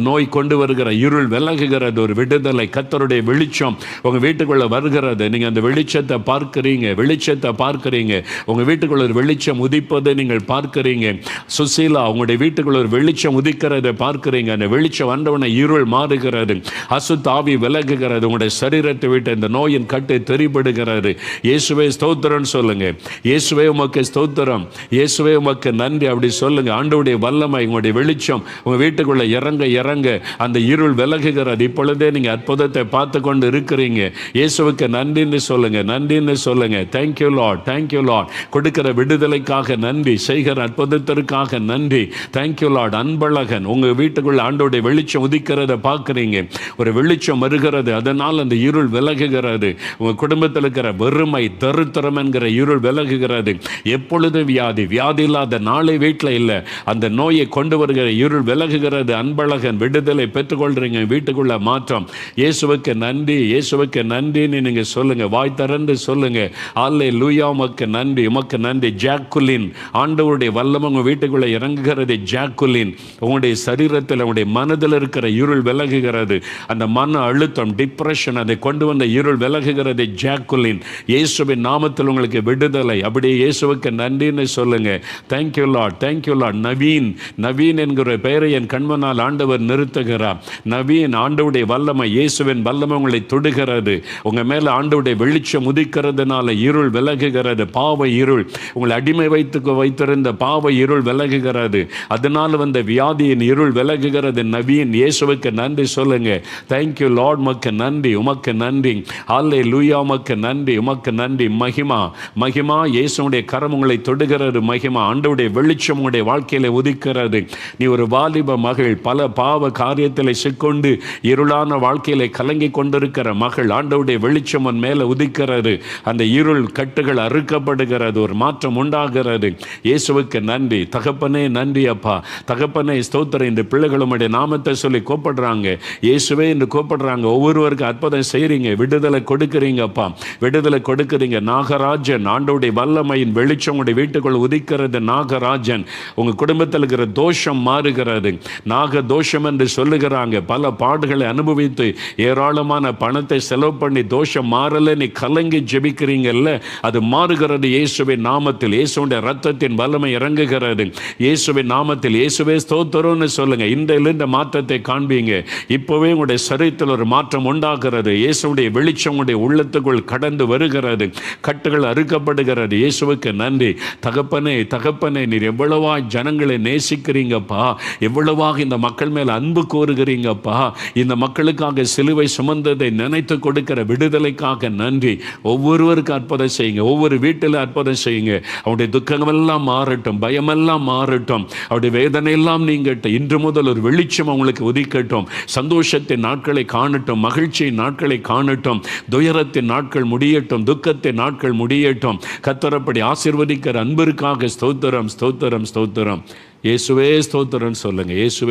நோய் கொண்டு வருகிற இருள் விலகுகிறது. ஒரு விடுதலை, கர்த்தருடைய வெளிச்சம் உங்கள் வீட்டுக்குள்ள வருகிறது. நீங்கள் அந்த வெளிச்சத்தை பார்க்கிறீங்க, வெளிச்சத்தை பார்க்கிறீங்க. உங்கள் வீட்டுக்குள்ள ஒரு வெளிச்சம் உதிப்பதை நீங்கள் பார்க்கிறீங்க. சுசீலா, உங்களுடைய வீட்டுக்குள்ள ஒரு வெளிச்சம் உதிக்கிறதை பார்க்கிறீங்க. அந்த வெளிச்சம் வந்தவனை இருள் மாறுகிறது, அசுத்தாவி விலகுகிறது. உங்களுடைய சரீரத்தை விட்டு இந்த நோயின் கட்டு தெரிபடுகிறது. இயேசுவே ஸ்தோத்திரம் சொல்லுங்க. இயேசுவே உமக்கு ஸ்தோத்திரம், இயேசுவே உமக்கு நன்றி அப்படி சொல்லுங்க. ஆண்டவருடைய வல்லமை, உங்களுடைய வெளிச்சம் உங்கள் வீட்டுக்குள்ள இறங்க இறங்க அந்த இருள் விலகுகிறது. இப்பொழுதே நீங்கள் அற்புதத்தை பார்த்து கொண்டு இருக்கிறீங்க. இயேசுவுக்கு நன்றின்னு சொல்லுங்க, நன்றின்னு சொல்லுங்க. Thank you Lord, thank you Lord. கொடுக்கிற விடுதலைக்காக நன்றி, செய்கிற அற்புதத்திற்காக நன்றி. Thank you Lord. அன்பழகன், உங்கள் வீட்டுக்குள்ள ஆண்டோடைய வெளிச்சம் உதிக்கிறத பார்க்குறீங்க. ஒரு வெளிச்சம் வருகிறது, அதனால் அந்த இருள் விலகுகிறது. உங்கள் குடும்பத்தில் இருக்கிற வெறுமை, தரித்திரம் என்கிற இருள் விலகுகிறது. எப்பொழுது வியாதி இல்லாத நாளை வீட்டில் இல்லை, அந்த நோயை கொண்டு வருகிற இருள் விலகுகிறது. அன்பழகன், விடுதலை பெற்றுக்கொள்றீங்க. வீட்டுக்குள்ள மாற்றம். இயேசுவுக்கு நன்றி, இயேசுவுக்கு நன்றின்னு நீங்க சொல்லுங்க, வாய் திறந்து சொல்லுங்க. ஹல்லேலூயா, உமக்கு நன்றி, உமக்கு நன்றி. ஜாக்குலின், ஆண்டவருடைய வல்லமை உங்கள் வீட்டுக்குள்ளே இறங்குகிறது. ஜாக்குலின், உங்களுடைய சரீரத்தில், உங்களுடைய மனதில் இருக்கிற இருள் விலகுகிறது. அந்த மன அழுத்தம், டிப்ரெஷன், அதை கொண்டு வந்த இருள் விலகுகிறது. ஜாக்குலின், இயேசுவின் நாமத்தில் உங்களுக்கு விடுதலை. அப்படியே இயேசுவுக்கு நன்றின்னு சொல்லுங்க. Thank you Lord, thank you Lord. Naveen, Naveen என்கிற பெயரை என் கண்மனால் ஆண்டவர் நிறுத்துகிறார். நவீன், ஆண்டவருடைய வல்லமை, இயேசுவின் வல்லமை உங்களை தொடுகிறது. உங்க மேல ஆண்டவருடைய வெளிச்சம் உதிக்கிறதுனால இருள் விலகுகிறது. பாவ இருள், உங்களை அடிமை வைத்திருந்த பாவ இருள் விலகுகிறது. அதனால் வந்த வியாதியின் இருள் விலகுகிறது. நவீன், இயேசுவுக்கு நன்றி சொல்லுங்க. தேங்க்யூ லார்ட், உமக்கு நன்றி, உமக்கு நன்றி. ஹல்லேலூயா, உமக்கு நன்றி, உமக்கு நன்றி. மகிமா, மகிமா, இயேசுடைய கரம் உங்களை தொடுகிறது. மகிமா, ஆண்டவருடைய வெளிச்சம் உங்களுடைய வாழ்க்கையில உதிக்கிறது. நீ ஒரு வாலிப மகள், பல பாவ காரியத்தில் சிக்கொண்டு இருளான வாழ்க்கையில கலங்கி கொண்டிருக்கிற மகள், ஆண்டவருடைய வெளிச்சம் உன் மேல உதிக்கிறது. அந்த இருள் கட்டுகள் அறுக்கப்படுகிறது, ஒரு மாற்றம் உண்டாகிறது. இயேசுவுக்கு நன்றி. தகப்பனே நன்றி அப்பா. தகப்பனே ஸ்தோத்திரம். இந்த பிள்ளைகள் உம்முடைய நாமத்தை சொல்லி கூப்பிடுறாங்க, இயேசுவே என்று கூப்பிடுறாங்க. ஒவ்வொருவருக்கும் அற்புதம் செய்கிறீங்க, விடுதலை கொடுக்குறீங்க அப்பா, விடுதலை கொடுக்குறீங்க. நாகராஜன், ஆண்டவருடைய வல்லமையின் வெளிச்சம் உங்களுடைய வீட்டுக்குள் உதிக்கிறது. நாகராஜன், உங்கள் குடும்பத்தில் இருக்கிற தோஷம் மாறுகிறது. நாக தோஷம் என்று சொல்லுகிறாங்க. பல பாடுகளை அனுபவித்து ஏராளமான பணத்தை செலவு பண்ணி தோஷம் மாறல நீ கலங்கி ஜெபிக்கிறீங்கல்ல, அது மாறுகிறது இயேசுவின் நாமத்தில். இயேசுடைய ரத்தத்தின் வல்லமை இறங்குகிறது இயேசுவின் நாமத்தில். இயேசுவே ஸ்தோத்திரம்னு சொல்லுங்க. இன்றையிலிருந்து இந்த மாற்றத்தை காண்பீங்க. இப்போவே உங்களுடைய சரீரத்தில் ஒரு மாற்றம் உண்டாகிறது. இயேசுடைய வெளிச்சம் உங்களுடைய உள்ளத்துக்குள் கடந்து வருகிறது. கட்டுகள் அறுக்கப்படுகிறது. இயேசுவுக்கு நன்றி. தகப்பனே, தகப்பனே, நீர் எவ்வளவா ஜனங்களை நேசிக்கிறீங்கப்பா, எவ்வளவாக இந்த மக்கள் மேல் அன்பு கூறுகிறீங்கப்பா. இந்த மக்களுக்காக சிலுவை சுமந்ததை நினைத்து கொடுக்கிற விடுதலைக்காக நன்றி. ஒவ்வொருவருக்கும் அற்புதம் செய்யுங்க, ஒவ்வொரு வீட்டில் அற்புதம் செய்யுங்க. அவருடைய துக்கமெல்லாம் மாறட்டும், பயமெல்லாம் மாறட்டும், அவருடைய வேதனையெல்லாம் நீங்கட்டும். இன்று முதல் ஒரு வெளிச்சம் அவங்களுக்கு உதிக்கட்டும். சந்தோஷத்தின் நாட்களை காணட்டும், மகிழ்ச்சியின் நாட்களை காணட்டும், துயரத்தின் நாட்கள் முடியட்டும், துக்கத்தின் நாட்கள் முடியட்டும். கர்த்தரப்படி ஆசீர்வதிக்கிற அன்பிற்காக ஸ்தோத்திரம், ஸ்தோத்திரம், ஸ்தோத்திரம். இயேசுவே ஸ்தோத்திரம் சொல்லுங்க. இயேசுவே